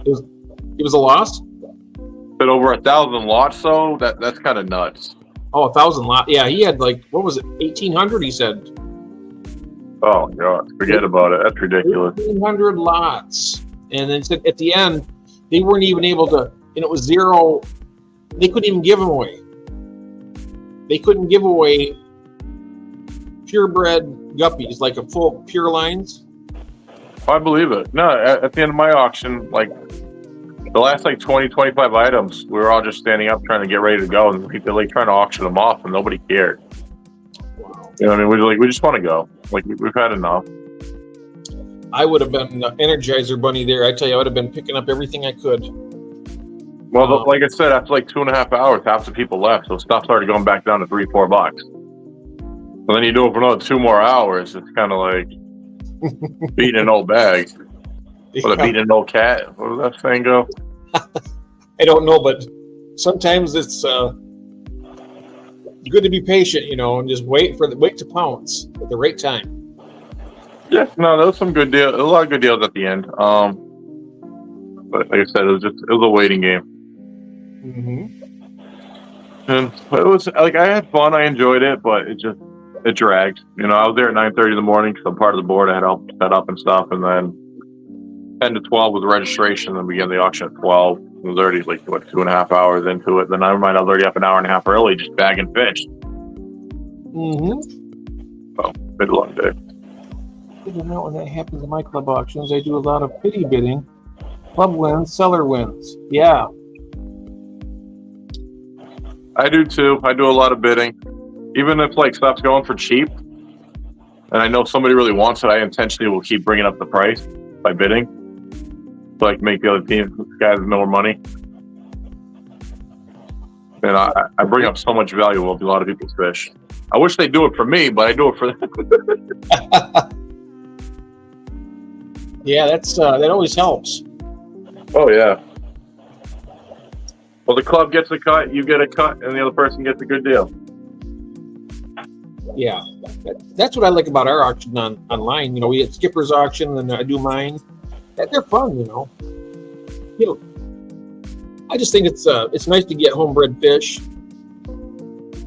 It was a loss. But over 1,000 lots, though, that's kind of nuts. Oh, 1,000 lot. Yeah, he had like, what was it, 1,800? He said. Oh god, forget about it. That's ridiculous. 1,500 lots, and then said at the end they weren't even able to, and it was zero. They couldn't even give them away. They couldn't give away purebred guppies, like a full pure lines. I believe it. No, at the end of my auction, like the last like 20, 25 items, we were all just standing up trying to get ready to go, and people like trying to auction them off, and nobody cared. Wow. You know what I mean? We just want to go. Like we've had enough. I would have been Energizer Bunny there. I tell you, I would have been picking up everything I could. Well, like I said, after like 2.5 hours, half the people left, so stuff started going back down to $3-4. And then you do it for another 2 more hours. It's kind of like beating an old bag. Or beating an old cat. Where does that saying go? I don't know, but sometimes it's good to be patient, and just wait to pounce at the right time. Yeah, no, there was some good deals. A lot of good deals at the end. But like I said, it was a waiting game. Mm-hmm. And it was like I had fun. I enjoyed it, but it dragged. I was there at 9:30 in the morning because I'm part of the board. I had helped set up and stuff, and then 10 to 12 was the registration. Then we began the auction at 12. It was already like 2.5 hours into it. Then I was already up an hour and a half early, just bagging fish. Mm-hmm. So been a long day. I don't know when that happens in my club auctions. I do a lot of pity bidding. Club wins, seller wins. Yeah. I do too. I do a lot of bidding. Even if like stuff's going for cheap and I know somebody really wants it, I intentionally will keep bringing up the price by bidding. So I can make the other team guys more money. And I bring up so much value of a lot of people's fish. I wish they do it for me, but I do it for them. Yeah, that always helps. Oh yeah. Well, the club gets a cut, you get a cut, and the other person gets a good deal. Yeah, that's what I like about our auction online. We get Skipper's auction, and I do mine. They're fun, I just think it's nice to get homebred fish,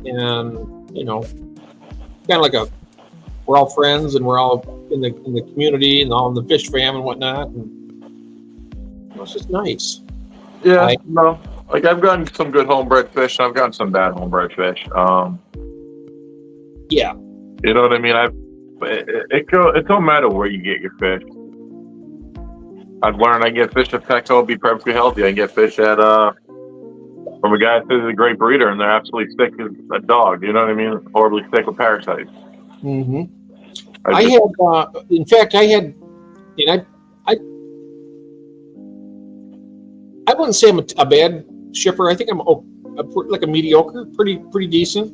and kind of like we're all friends, and we're all in the community, and all in the fish fam and whatnot, and it's just nice. Yeah, like I've gotten some good homebred fish, and I've gotten some bad homebred fish. Yeah. You know what I mean? It don't matter where you get your fish. I've learned I get fish at Petco, be perfectly healthy. I can get fish at from a guy who's a great breeder, and they're absolutely sick as a dog. You know what I mean? Horribly sick with parasites. Mm-hmm. I had, and I wouldn't say I'm a bad shipper. I think I'm like a mediocre, pretty decent.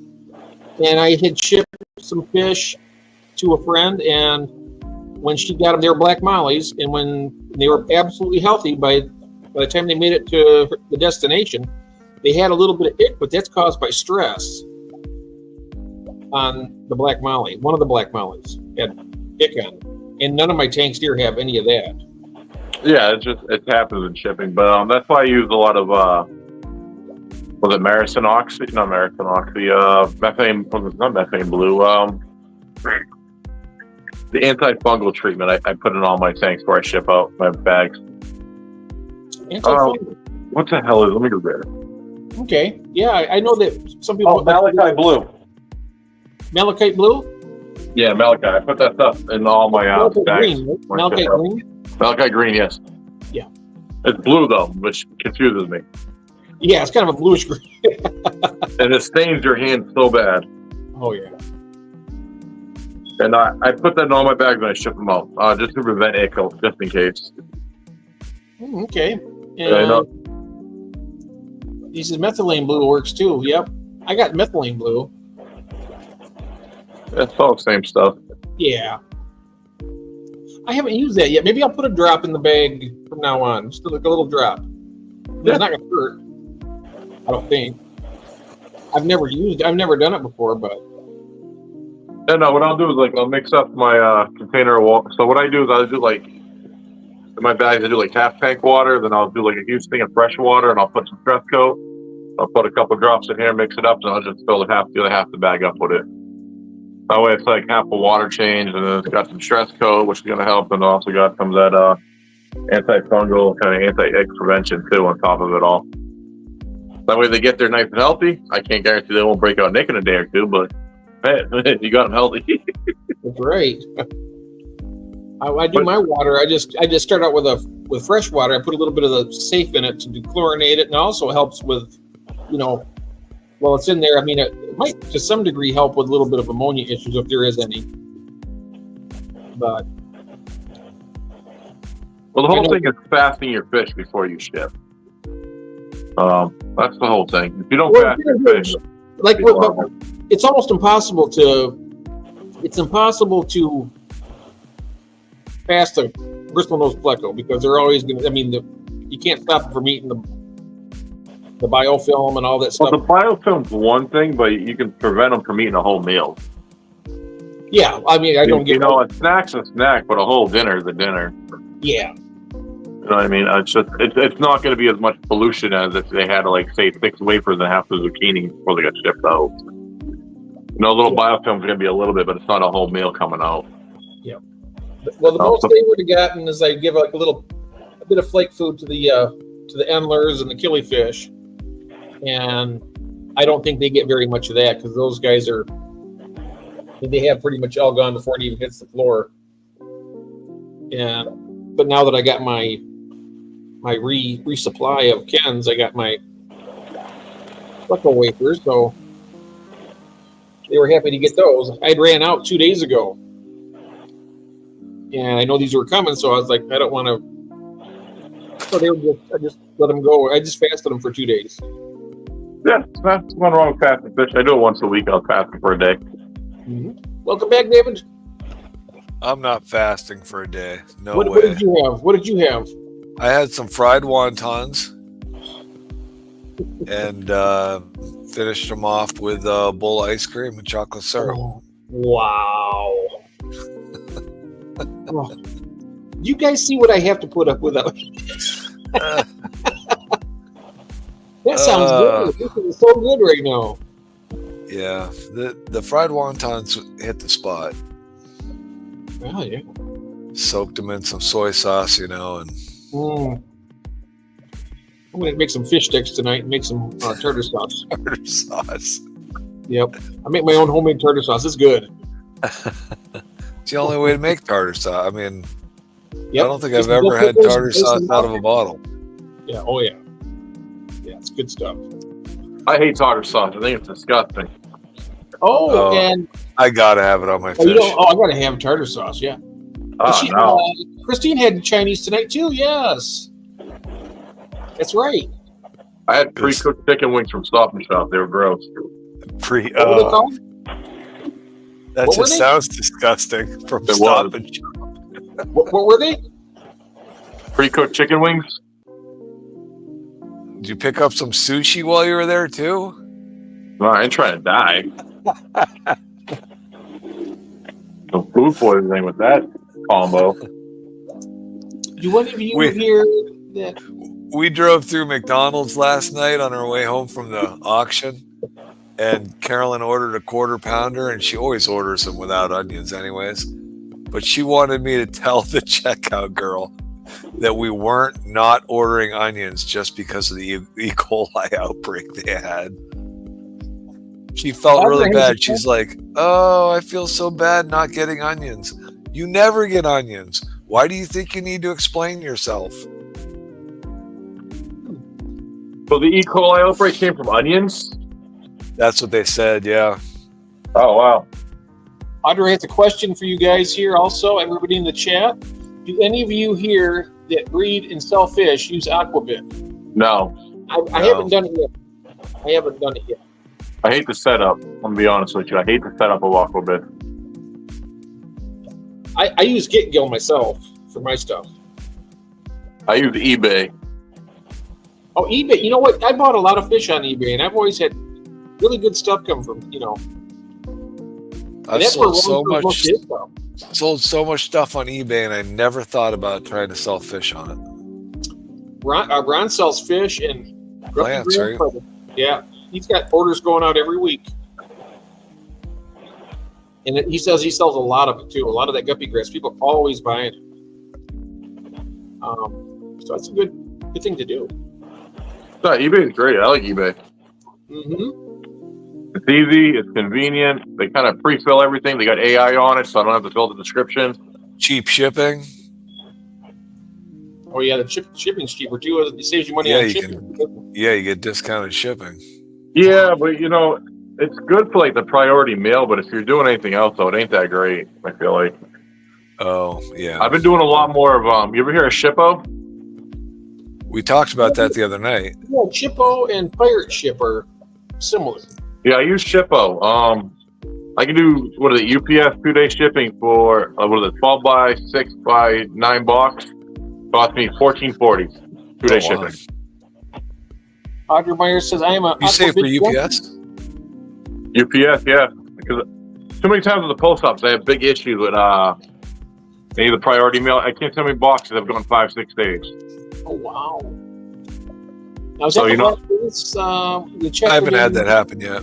And I had shipped some fish to a friend, and when she got them, they were black mollies, and when they were absolutely healthy, by the time they made it to the destination, they had a little bit of ick, but that's caused by stress on the black molly. One of the black mollies had ick on it, and none of my tanks here have any of that. Yeah, it happens in shipping, but that's why I use a lot of was it Marison Oxy? Not Marison Oxy. Methane. Not methane blue. The antifungal treatment I put in all my tanks before I ship out my bags. Antifungal. What the hell is? Let me go get it. Okay. Yeah, I know that some people. Malachite blue. Malachite blue. Yeah, malachite. I put that stuff in all my Malachite bags. green. Right? Malachite green. Malachite green, yes. Yeah. It's blue though, which confuses me. Yeah, it's kind of a bluish green. And it stains your hands so bad. Oh yeah. And I put that in all my bags when I ship them out, just to prevent ick, just in case. Okay. And Yeah, I know. he says methylene blue works too. Yep. I got methylene blue. It's all the same stuff. Yeah. I haven't used that yet. Maybe I'll put a drop in the bag from now on. Just like a little drop. It's not gonna hurt. I don't think. I've never done it before, but Yeah, no, what I'll do is I'll mix up my container of water. So what I do is I'll do in my bags, I do half tank water, then I'll do a huge thing of fresh water, and I'll put some Stress Coat. I'll put a couple drops in here, mix it up, and I'll just fill the other half the bag up with it. That way it's like half a water change, and then it's got some stress coat, which is going to help, and also got some of that antifungal kind of anti-egg prevention too on top of it all. That way they get there nice and healthy. I can't guarantee they won't break out Nick in a day or two, but hey, you got them healthy. That's right. I do my water. I just start out with fresh water. I put a little bit of the safe in it to dechlorinate it, and it also helps with, well, it's in there. I mean, it might to some degree help with a little bit of ammonia issues if there is any. But well, the whole thing is fasting your fish before you ship. That's the whole thing. If you don't fast your fish, like it's almost impossible to. It's impossible to fast a bristlenose pleco because they're always going to. I mean, you can't stop them from eating the biofilm and all that stuff. Well, the biofilm's one thing, but you can prevent them from eating a whole meal. Yeah, I mean, I don't get. A snack's a snack, but a whole dinner is a dinner. Yeah. You know what I mean? It's just it's not going to be as much pollution as if they had to say 6 wafers and half the zucchini before they got shipped out. A little biofilm's going to be a little bit, but it's not a whole meal coming out. Yeah. Well, the most they would have gotten is I give a bit of flake food to the endlers and the killifish, and I don't think they get very much of that because those guys they have pretty much all gone before it even hits the floor. But now that I got my resupply of Ken's, I got my pleco wafers, so they were happy to get those. I ran out 2 days ago, and I know these were coming, so I was like, I don't want to. So I just let them go. I just fasted them for 2 days. Yeah, that's nothing wrong with fasting fish. I do it once a week. I'll fast them for a day. Mm-hmm. Welcome back, David. I'm not fasting for a day. No way. What did you have? What did you have? I had some fried wontons and finished them off with a bowl of ice cream and chocolate syrup. Oh, wow. Oh. You guys see what I have to put up with? That sounds good. This is so good right now. Yeah, the fried wontons hit the spot. Oh, yeah. Soaked them in some soy sauce, and I'm going to make some fish sticks tonight and make some tartar sauce. Tartar sauce. Yep. I make my own homemade tartar sauce. It's good. It's the only way to make tartar sauce. I mean, yep. I don't think I've ever had tartar sauce out of a bottle. Yeah. Oh, yeah. Yeah, it's good stuff. I hate tartar sauce. I think it's disgusting. Oh, and I gotta have it on my fish. I gotta have tartar sauce. Yeah. No. Christine had Chinese tonight too. Yes, that's right. I had pre-cooked chicken wings from Stop and Shop. They were gross. What were they called? That just sounds disgusting. From Stop and Shop. What were they? Pre-cooked chicken wings. Did you pick up some sushi while you were there too? No, I ain't trying to die. No food poisoning with that combo. Do any of you hear that? We drove through McDonald's last night on our way home from the auction, and Carolyn ordered a quarter pounder, and she always orders them without onions anyways. But she wanted me to tell the checkout girl that we weren't not ordering onions just because of the E. coli outbreak they had. She felt really bad. She's like, oh, I feel so bad not getting onions. You never get onions. Why do you think you need to explain yourself? So the E. coli outbreak came from onions? That's what they said, yeah. Oh, wow. Audrey has a question for you guys here also, everybody in the chat. Do any of you here that breed and sell fish use Aquabit? No. I haven't done it yet. I hate the setup. I'm going to be honest with you. I hate the setup of Aquabit. I use GetGill myself for my stuff. I use eBay. Oh, eBay. You know what? I bought a lot of fish on eBay, and I've always had really good stuff come from, I've sold so much stuff on eBay, and I never thought about trying to sell fish on it. Ron sells fish and plants, right? Yeah, he's got orders going out every week. And he says he sells a lot of it too. A lot of that guppy grass. People are always buying it. So that's a good thing to do. No, eBay is great. I like eBay. Mm-hmm. It's easy. It's convenient. They kind of pre-fill everything. They got AI on it, so I don't have to fill the description. Cheap shipping. Oh yeah, the shipping's cheaper too. It saves you money Yeah, on you shipping. Yeah, you get discounted shipping. Yeah, but it's good for like the priority mail. But if you're doing anything else, though, it ain't that great. I feel like. Oh, yeah. I've been doing a lot more of. You ever hear of Shippo? We talked about that the other night. Yeah, Shippo and Pirate Ship are similar. Yeah, I use Shippo. I can do UPS 2-day shipping for 12 by 6 by 9 box. Cost me $14.40. 2-day shipping. Audrey Myers says, "I am a." You say for UPS? UPS, yeah. Because too many times at the post office, I have big issues with any of the priority mail. I can't tell how many boxes have gone 5-6 days. Oh wow! Now is that the check? I haven't had that happen yet.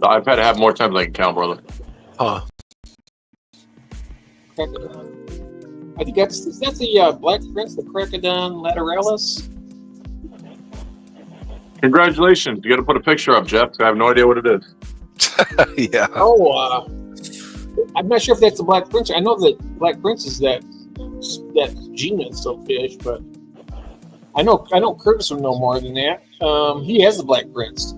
I've had to have more times than I can count, brother. Huh. I think that's the Black Prince, the Crocodon lateralis. Congratulations! You got to put a picture up, Jeff. I have no idea what it is. Yeah. Oh, I'm not sure if that's the Black Prince. I know that Black Prince is that genus of fish, but I know Curtis would know more than that. He has the Black Prince.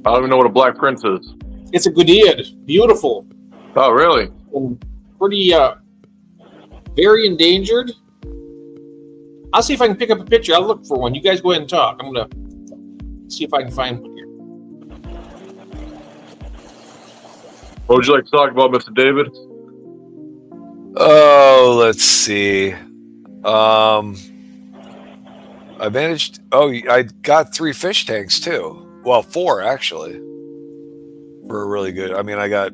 I don't even know what a Black Prince is. It's a Gudid, beautiful. Oh, really? And pretty, very endangered. I'll see if I can pick up a picture. I'll look for one. You guys go ahead and talk. I'm gonna see if I can find one here. What would you like to talk about, Mr. David? Oh, let's see. I got 3 fish tanks too. Well, 4 actually. For really good. I mean, I got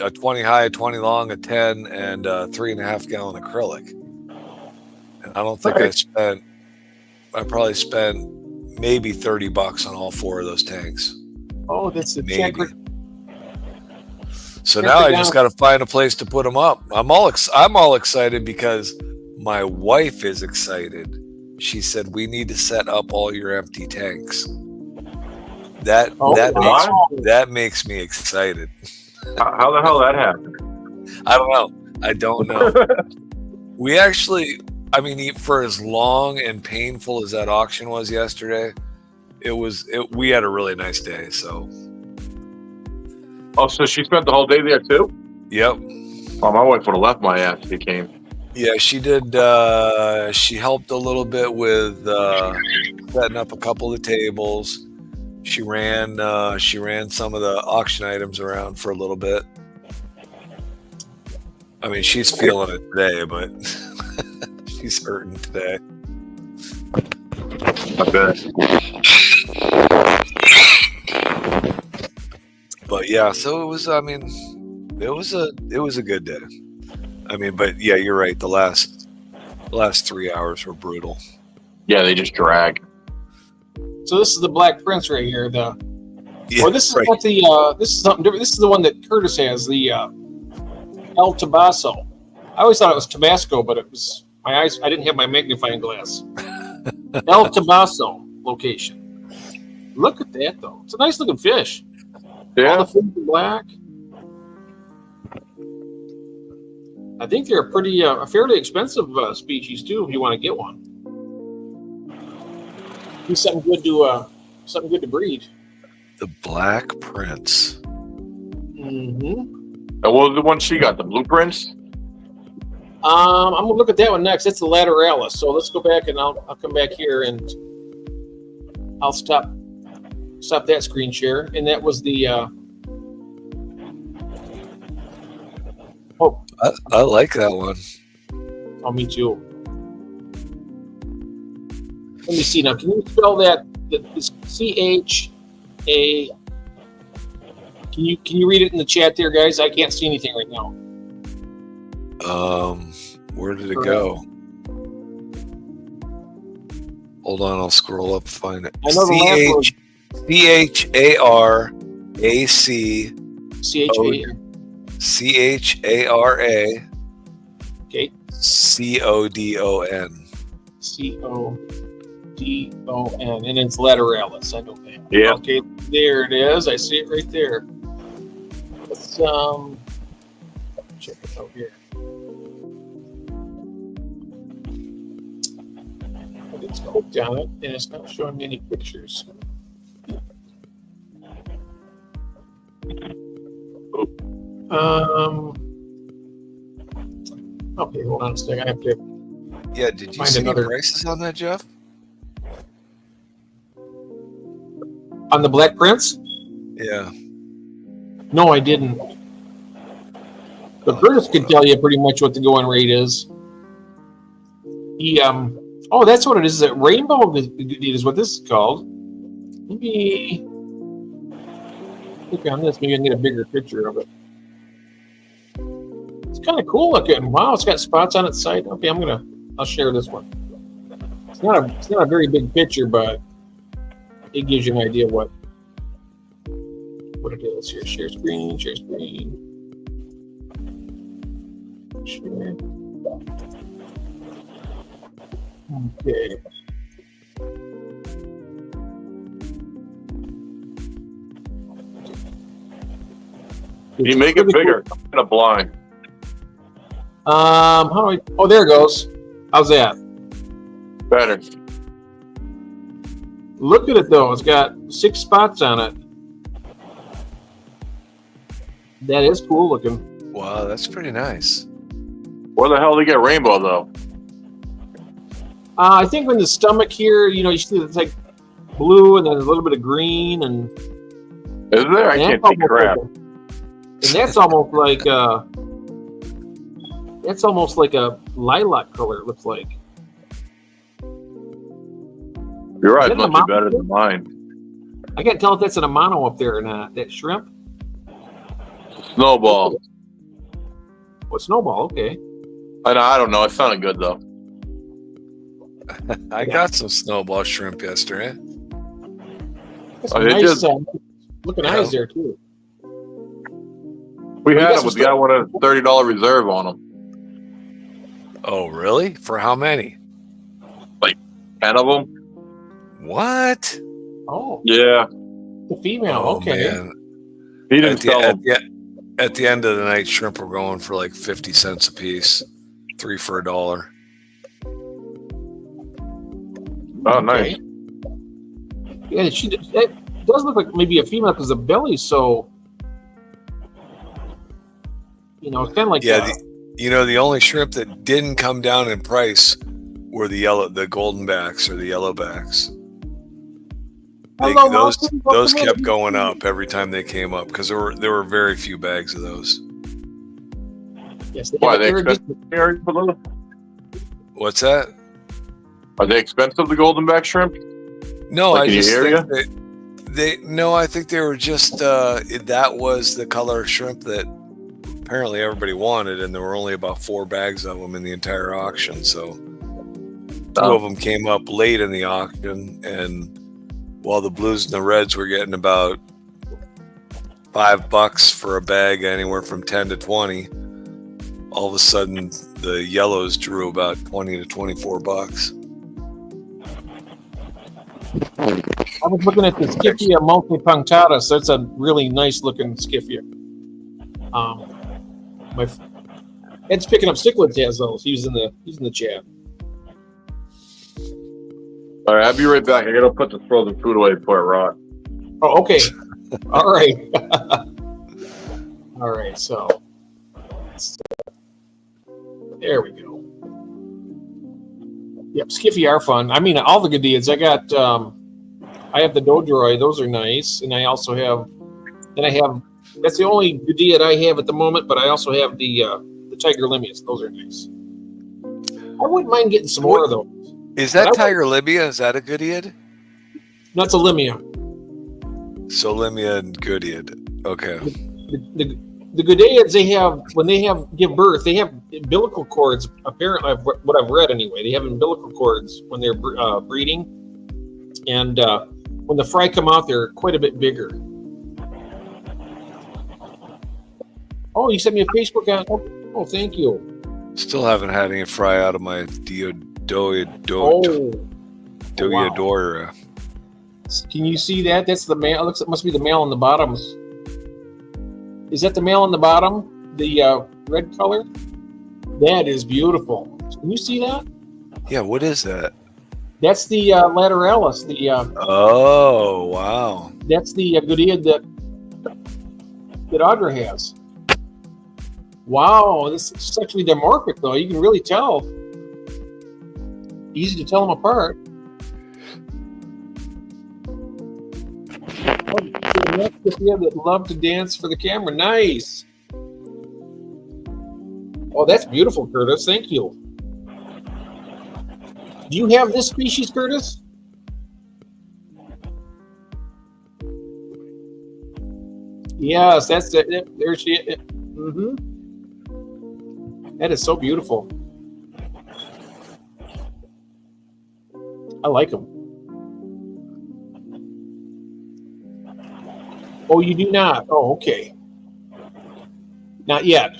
a 20 high, a 20 long, a 10, and a 3.5 gallon acrylic. And I don't think I probably spent maybe $30 on all 4 of those tanks. Oh, that's the Maybe. checker. So now I just got to find a place to put them up. I'm all excited because my wife is excited. She said we need to set up all your empty tanks. That makes me excited. How the hell that happened? I don't know. We actually, for as long and painful as that auction was yesterday, we had a really nice day. So. Oh, so she spent the whole day there too? Yep. Oh, my wife would have left my ass if he came. Yeah, she did. She helped a little bit with setting up a couple of tables. She ran some of the auction items around for a little bit. I mean, she's feeling it today, but she's hurting today. I bet. But yeah, so it was. It was a good day. But yeah, you're right. The last 3 hours were brutal. Yeah, they just drag. So this is the Black Prince right here. This is right. what this is something different. This is the one that Curtis has, the El Tabaso. I always thought it was Tabasco, but it was my eyes. I didn't have my magnifying glass. El Tabaso location. Look at that though. It's a nice looking fish. Yeah. All the fins are black. I think they're a fairly expensive species too. If you want to get one, be something good to breed. The Black Prince. Mm-hmm. And what was the one she got? The blueprints? I'm gonna look at that one next. It's the lateralis. So let's go back and I'll come back here and I'll stop that screen share. And that was the. I like that one. Oh, me too. Let me see now. Can you spell that? It's CHA. Can you read it in the chat there, guys? I can't see anything right now. Where did it go? Hold on, I'll scroll up and find it. I know the last one. CHARAC. CHA. CHARA Okay. CODON. CODON, and it's Lateralis. I know that. Yeah. Okay, there it is. I see it right there. Let's check it out here. It's hooked on it, and it's not showing me any pictures. Okay, hold on a second. I have to Yeah, did you Find see another- the prices on that, Jeff? on the Black Prince. Yeah. No, I didn't. But Curtis could tell you pretty much what the going rate is. He oh, that's what it is. That Rainbow is what this is called. Maybe click on this. Maybe I can get a bigger picture of it. It's kind of cool looking. Wow, it's got spots on its side. Okay, I'll share this one. It's not a very big picture, but it gives you an idea what it is. Here, share screen. Share. Okay. Can you make it bigger? Kind of blind. How do I? Oh, there it goes. How's that? Better. Look at it though. It's got 6 spots on it. That is cool looking. Wow, that's pretty nice. Where the hell did they get rainbow though? I think when the stomach here, you see it's like blue and then a little bit of green and. Is there? I can't see crap. And that's almost like a lilac color. It looks like. Your eyes Is that must be a better mountain? than mine. I can't tell if that's an Amano up there or not. That shrimp. Snowball. What snowball? Okay. I don't know. It sounded good though. I got some snowball shrimp yesterday. That's Oh, some they nice just- looking Yeah. eyes there too. We You had got them, some but the guy wanted a $30 reserve on them. Oh, really? For how many? 10 of them. What? Oh, Yeah. the female. Oh, Okay. man. He didn't At sell them. at the end of the night, shrimp were going for like 50 cents a piece, 3 for $1. Oh, nice. Okay. Yeah, that does look like maybe a female because the belly's so. It's kind of like Yeah, the only shrimp that didn't come down in price were the golden backs or the yellow backs. Hello, those Malcolm. Welcome those kept in. going up every time they came up because there were very few bags of those. Yes, Why, they they're expensive? What's that? Are they expensive, the goldenback shrimp? No, Like I in your just area? think I think they were just that was the color of shrimp that apparently everybody wanted, and there were only about 4 bags of them in the entire auction. So 2 of them came up late in the auction, and while the blues and the reds were getting about $5 for a bag, anywhere from 10 to 20, all of a sudden the yellows drew about 20 to 24 bucks. I was looking at the Skiffia multipunctatus. That's a really nice looking Skiffia. Ed's picking up cichlids has those. He's in the chat. All right, I'll be right back. I gotta put the frozen food away before it rot. Oh, okay. All right. All right. So there we go. Yep, Skiffy are fun. I mean, all the Gadiads. I got. I have the Dodroi. Those are nice, and I also have. Then I have. That's the only Gadiad I have at the moment, but I also have the Tiger Limias. Those are nice. I wouldn't mind getting some more of those. Is that But I- Tiger Libya? Is that a Goodiad? That's a Limia. So Limia and Goodiad. Okay. The Gadiads, they have when they give birth, they have umbilical cords. Apparently, what I've read anyway, they have umbilical cords when they're breeding, and when the fry come out, they're quite a bit bigger. Oh, you sent me a Facebook on. Oh, thank you. Still haven't had any fry out of my Oh, Deodora. can you see that? That's the male. It must be the male on the bottom. Is that the male on the bottom? The red color? That is beautiful. Can you see that? Yeah, what is that? That's the lateralis. Oh, wow. That's the Goodea that Audra has. Wow, this is sexually dimorphic though. You can really tell. Easy to tell them apart. Oh, that's Goodea that love to dance for the camera. Nice. Oh, that's beautiful, Curtis. Thank you. Do you have this species, Curtis? Yes, that's it. There she is. Mm-hmm. That is so beautiful. I like them. Oh, you do not? Oh, okay. Not yet.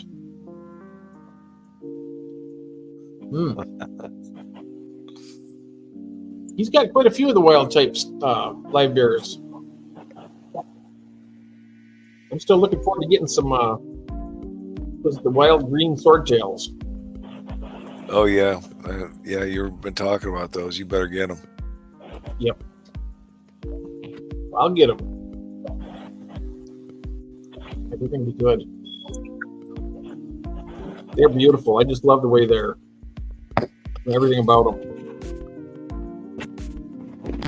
He's got quite a few of the wild types, live bearers. I'm still looking forward to getting some the wild green swordtails. Oh, yeah. Yeah, you've been talking about those. You better get them. Yep. I'll get them. Everything will be good. They're beautiful. I just love the way they're everything about them.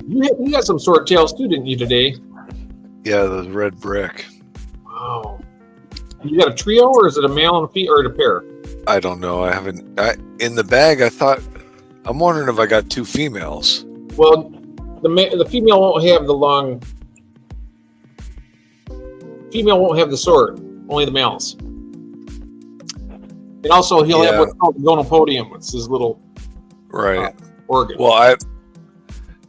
You got some swordtails too, didn't you, today? Yeah, the red brick. Wow. You got a trio, or is it a male and a female, or a pair? I don't know. I haven't. In the bag, I'm wondering if I got two females. Well, the female won't have the long. Female won't have the sword. Only the males. And also, he'll have what's called the gonopodium. It's his little organ. Well, I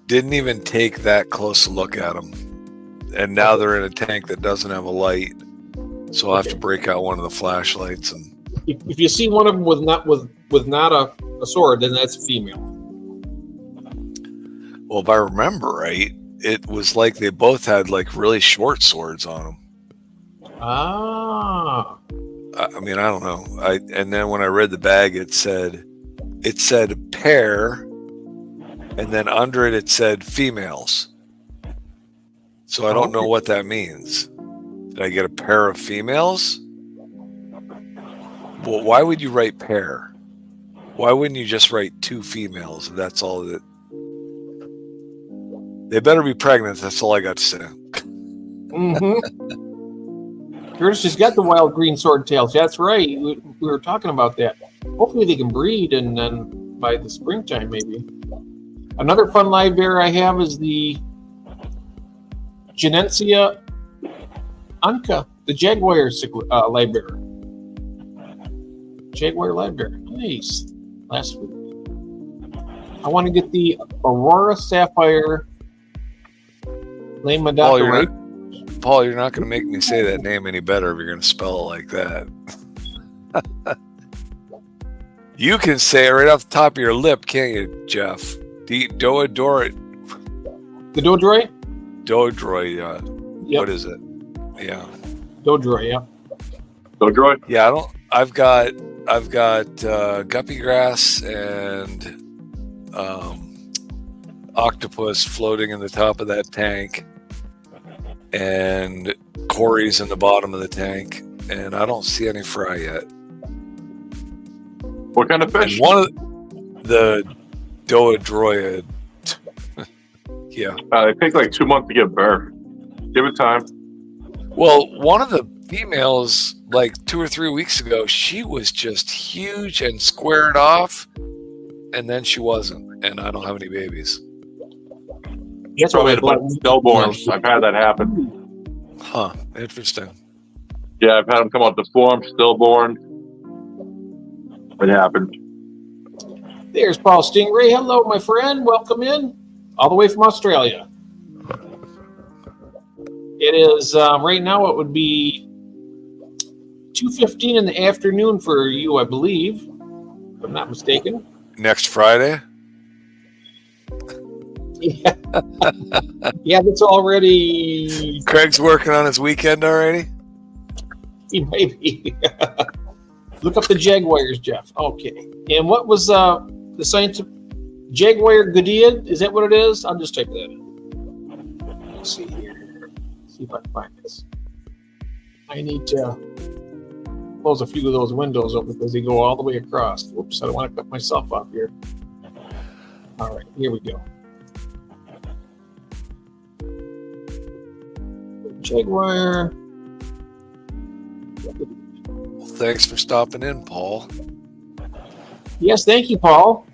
didn't even take that close a look at them, and now they're in a tank that doesn't have a light, so I'll have to break out one of the flashlights. And if you see one of them with not a sword, then that's female. Well, if I remember right, it was like they both had like really short swords on them. Ah. I mean, I don't know. And then when I read the bag, it said pair, and then under it said females. So I don't know what that means. Did I get a pair of females? Well, why would you write pair? Why wouldn't you just write two females? If that's all that. They better be pregnant. That's all I got to say. Mm-hmm. Curtis has got the wild green swordtails. That's right. We were talking about that. Hopefully they can breed, and then by the springtime, maybe. Another fun live bear I have is the Genencia Anka, the Jaguar live bear. Jaguar live bear. Nice. Last week. I want to get the Aurora Sapphire Lame Madonna, right? Paul, you're not going to make me say that name any better if you're going to spell it like that. You can say it right off the top of your lip, can't you, Jeff? Doadroy? The Dodroy? Dodroy, yep. What is it? Yeah. Dodroy, yeah. Dodroy? Yeah, I've got guppy grass and octopus floating in the top of that tank, and Corey's in the bottom of the tank, and I don't see any fry yet. What kind of fish? And one of the Doadroya. Yeah. It takes like 2 months to give birth. Give it time. Well, one of the females, like 2 or 3 weeks ago, she was just huge and squared off, and then she wasn't, and I don't have any babies. That's probably had a bunch of stillborns. I've had that happen. Huh. Interesting. Yeah, I've had them come out deformed, stillborn. It happened. There's Paul Stingray. Hello, my friend. Welcome in. All the way from Australia. It is, right now, it would be 2:15 in the afternoon for you, I believe, if I'm not mistaken. Next Friday? Yeah, yeah, that's already Craig's working on his weekend already? maybe. Look up the Jaguars, Jeff. Okay. And what was the scientific Jaguar Goodyear? Is that what it is? I'll just type that in. Let's see here. See if I can find this. I need to close a few of those windows up because they go all the way across. Whoops, I don't want to cut myself off here. All right, here we go. Jaguar. Well, thanks for stopping in, Paul. Yes, thank you, Paul.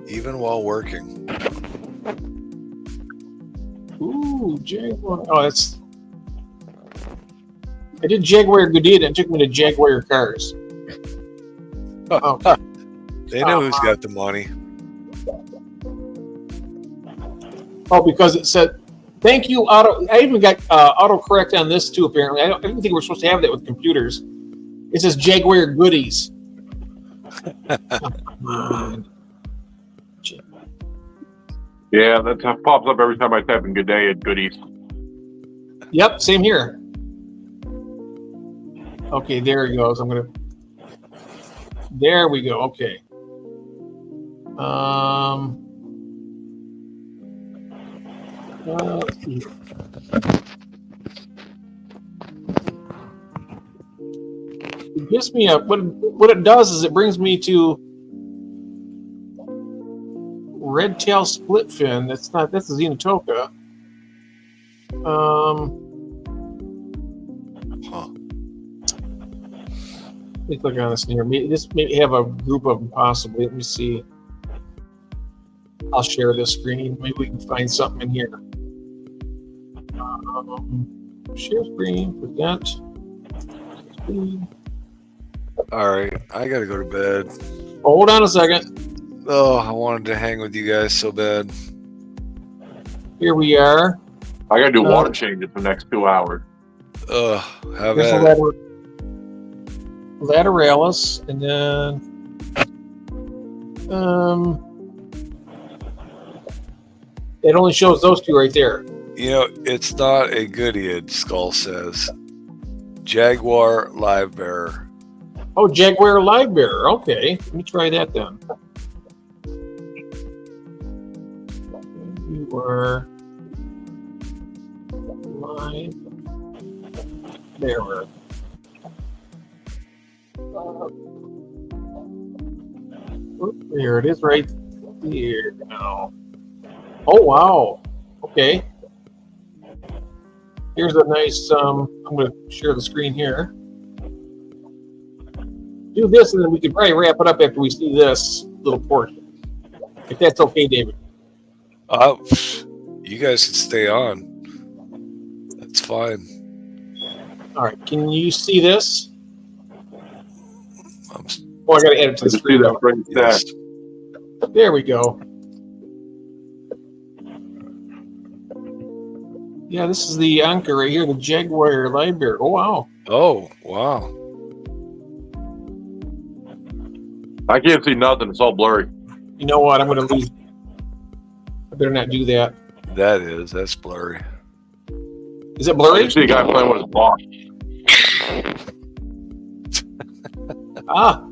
Even while working. Ooh, Jaguar. Oh, that's. I did Jaguar Goodyear and it took me to Jaguar cars. Oh, They know who's got the money. oh, because it said, thank you, auto. I even got autocorrect on this too, apparently. I didn't think we were supposed to have that with computers. It says Jaguar Goodies. Come on. Yeah, that pops up every time I type in "good day" at Goodies. Yep, same here. Okay, there he goes. There we go. Okay. Let's see. It gives me what it does is it brings me to red tail split fin. That's a Xenotoka. Huh. Let me click on this here. This may have a group of them possibly. Let me see. I'll share this screen. Maybe we can find something in here. Share screen, present. Screen. All right, I gotta go to bed. Hold on a second. Oh, I wanted to hang with you guys so bad. Here we are. I gotta do water changes for the next 2 hours. Ugh, have There's at a it. lateralis, and then it only shows those two right there. You know, it's not a Goodyear, Skull says. Jaguar Live Bearer. Oh, Jaguar Live Bearer. Okay, let me try that then. Jaguar Live Bearer. There it is, right here now. Oh wow. Okay. Here's a nice. I'm going to share the screen here. Do this, and then we can probably wrap it up after we see this little portion. If that's okay, David. You guys can stay on. That's fine. All right. Can you see this? I'm Oh, I got to add it to the I just see screen. that right there. yes. There we go. Yeah, this is the anchor right here, the Jaguar Live Bearer. Oh wow. Oh, wow. I can't see nothing. It's all blurry. You know what? I'm going to lose. I better not do that. That's blurry. Is it I blurry? just see a guy playing with his boss. Ah.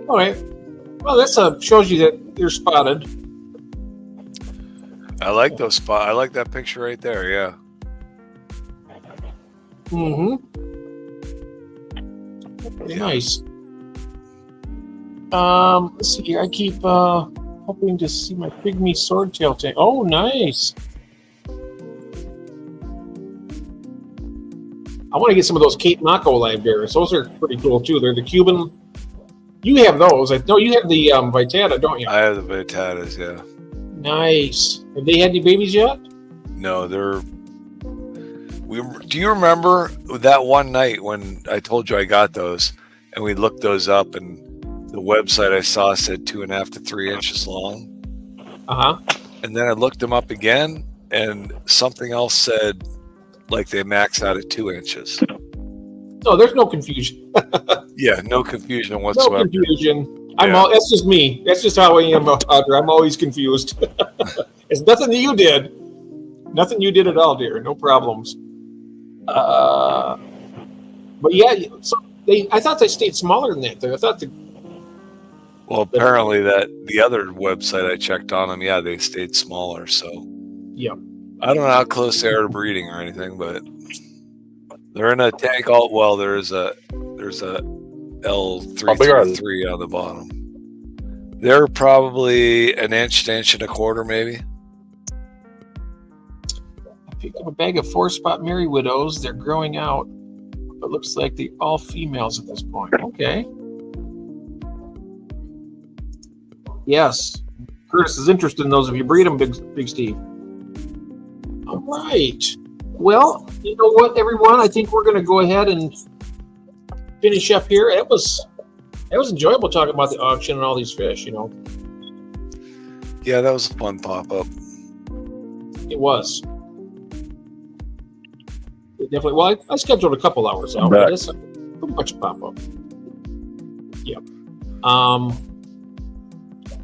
All right. Well, that shows you that they're spotted. I like those spots. I like that picture right there. Yeah. Mm-hmm. Very nice. Let's see here. I keep hoping to see my pygmy swordtail tank. Oh, nice. I want to get some of those Cape Mako Live Bearers. Those are pretty cool too. They're the Cuban. You have those. No, you have the Vitata, don't you? I have the Vitatas, yeah. Nice. Have they had any babies yet? No, do you remember that one night when I told you I got those and we looked those up and the website I saw said 2.5 to 3 inches long? Uh-huh. And then I looked them up again and something else said like they max out at 2 inches. No, there's no confusion. Yeah, no confusion No whatsoever. confusion. Yeah. That's just me. That's just how I am, Audra. I'm always confused. It's nothing that you did. Nothing you did at all, dear. No problems. But yeah, so I thought they stayed smaller than that. I thought Well, apparently that the other website I checked on them, yeah, they stayed smaller. So yeah. I don't know how close they are to breeding or anything, but they're in a tank. There's a L333 on the bottom. They're probably an inch to inch and a quarter, maybe. I picked up a bag of 4-spot Mary Widows. They're growing out, but looks like they're all females at this point. Okay. Yes. Curtis is interested in those if you breed them, Big Steve. All right. Well, you know what, everyone? I think we're going to go ahead and finish up here. It was enjoyable talking about the auction and all these fish, Yeah, that was a fun pop-up. It was. It definitely. Well, I scheduled a couple hours out, but it's pretty much a pop-up. Yep.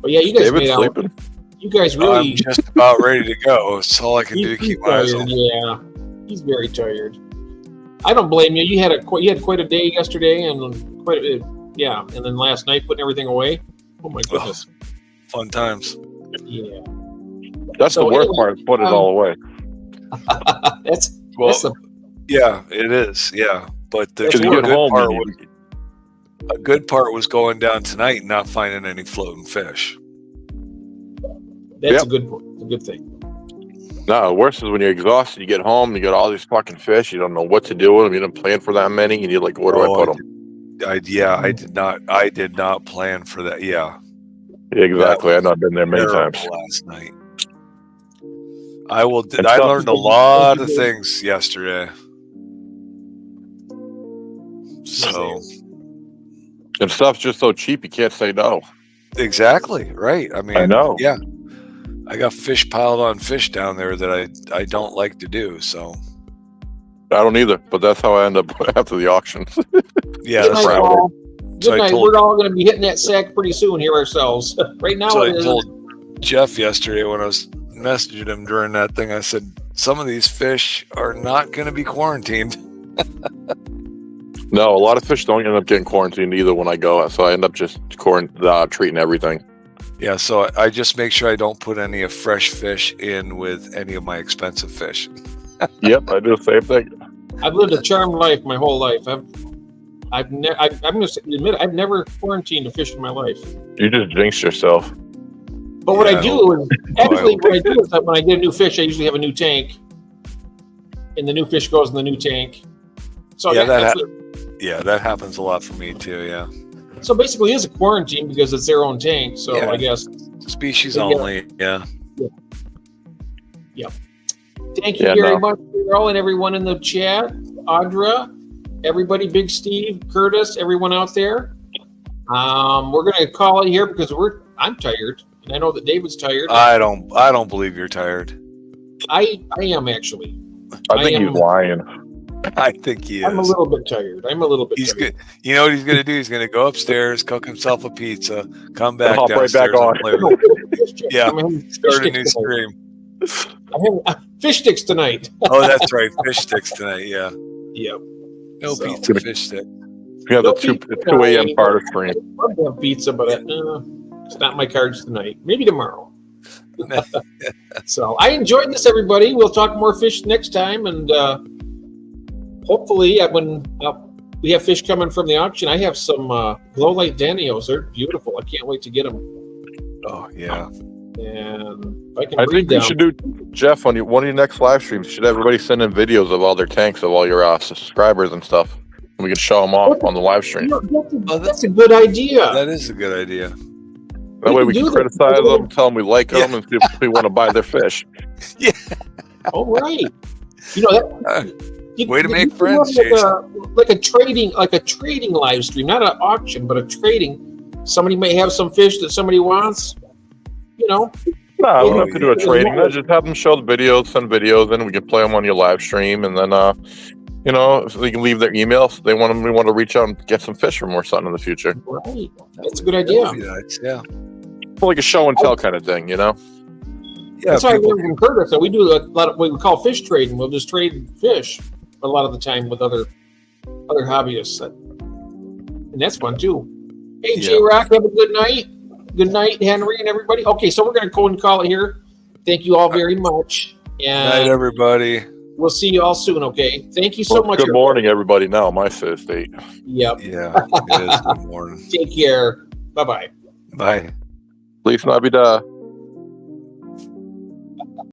But yeah, you guys David made out. sleeping? You guys really. I'm just about ready to go. It's all I can do to keep my eyes tired, on. Yeah, he's very tired. I don't blame you. You had quite a day yesterday, and and then last night putting everything away. Oh my goodness. Fun times. Yeah. That's So the worst anyway, part. Is put it all away. That's Well, the yeah, it is. Yeah, but the Because you good get home, part and was, a good part was going down tonight and not finding any floating fish. that's a good thing. no, worse is when you're exhausted. You get home, you got all these fucking fish. You don't know what to do with them. You didn't plan for that many, and you're like, "Where do I put them?" I did not plan for that. Yeah, Exactly. I've not been there many terrible times. last night. I And I stuff- learned a lot of things yesterday. So And stuff's just so cheap, you can't say no. exactly right. I mean, I know. Yeah, I got fish piled on fish down there that I don't like to do. So I don't either, but that's how I end up after the auctions. yeah, Good that's night, right. all. So Good I night. told- We're all going to be hitting that sack pretty soon here ourselves. Right now, So it I is. told Jeff yesterday when I was messaging him during that thing, I said, some of these fish are not going to be quarantined. No, a lot of fish don't end up getting quarantined either when I go, so I end up just treating everything. Yeah, so I just make sure I don't put any of fresh fish in with any of my expensive fish. Yep, I do the same thing. I've lived a charmed life my whole life. I'm going to admit I've never quarantined a fish in my life. You just jinxed yourself. But what Yeah, I do is actually hope- what I do is that when I get a new fish, I usually have a new tank, and the new fish goes in the new tank. So Yeah, that actually, Yeah, that happens a lot for me too, yeah. so basically, it is a quarantine because it's their own tank. So Yeah. I guess Species Yeah. only, yeah. thank you Yeah, very no. much, Carol, and everyone in the chat, Audra, everybody, Big Steve, Curtis, everyone out there. We're going to call it here because I'm tired, and I know that David's tired. I don't believe you're tired. I am actually. I think I am- he's lying. I think he is. I'm a little bit tired. He's tired. good. You know what he's gonna do? He's gonna go upstairs, cook himself a pizza, come back hop right back downstairs and on. play with it. Yeah, I'm having fish Start a sticks new tonight. stream. I'm having fish sticks tonight. Oh, that's right. Fish sticks tonight. Yeah. Yeah. No So- pizza, fish stick. We have No the 2 pizza 2 a.m. tonight. part of stream. I'd love to have pizza, but it's not my cards tonight. Maybe tomorrow. So I enjoyed this, everybody. We'll talk more fish next time, and hopefully, when we have fish coming from the auction, I have some glow light Danios. They're beautiful. I can't wait to get them. Oh yeah. And if I can I breed think you them. should do, Jeff, on one of your next live streams, you should have everybody send in videos of all their tanks of all your subscribers and stuff. And we can show them off on the live stream. That's a good idea. That is a good idea. That way we can can do that. criticize them, tell them we like them, and see if we want to buy their fish. All right. You know that. Way to make you friends, have like a trading live stream, not an auction, but a trading. Somebody may have some fish that somebody wants. No, we don't Oh, have to do a yeah. trading. No, just have them show the videos, send videos, and we can play them on your live stream, and then so they can leave their email if they want them. We want to reach out and get some fish from or something in the future, Right. That's a good idea. That would be nice, yeah. like a show and tell kind of thing, Yeah, That's why I people- learned from Curtis. So we do a lot of what we call fish trading. We'll just trade fish a lot of the time with other hobbyists, and that's fun too. Hey, Yeah. J Rock, have a good night. Good night, Henry and everybody. Okay, so we're gonna go and call it here. Thank you all very much, Night, and everybody. we'll see you all soon. Okay, thank you so Well, much. good morning, everybody. Now, my fifth date. Yep. Yeah, it is. Good morning. Take care. Bye bye. Bye. Please not be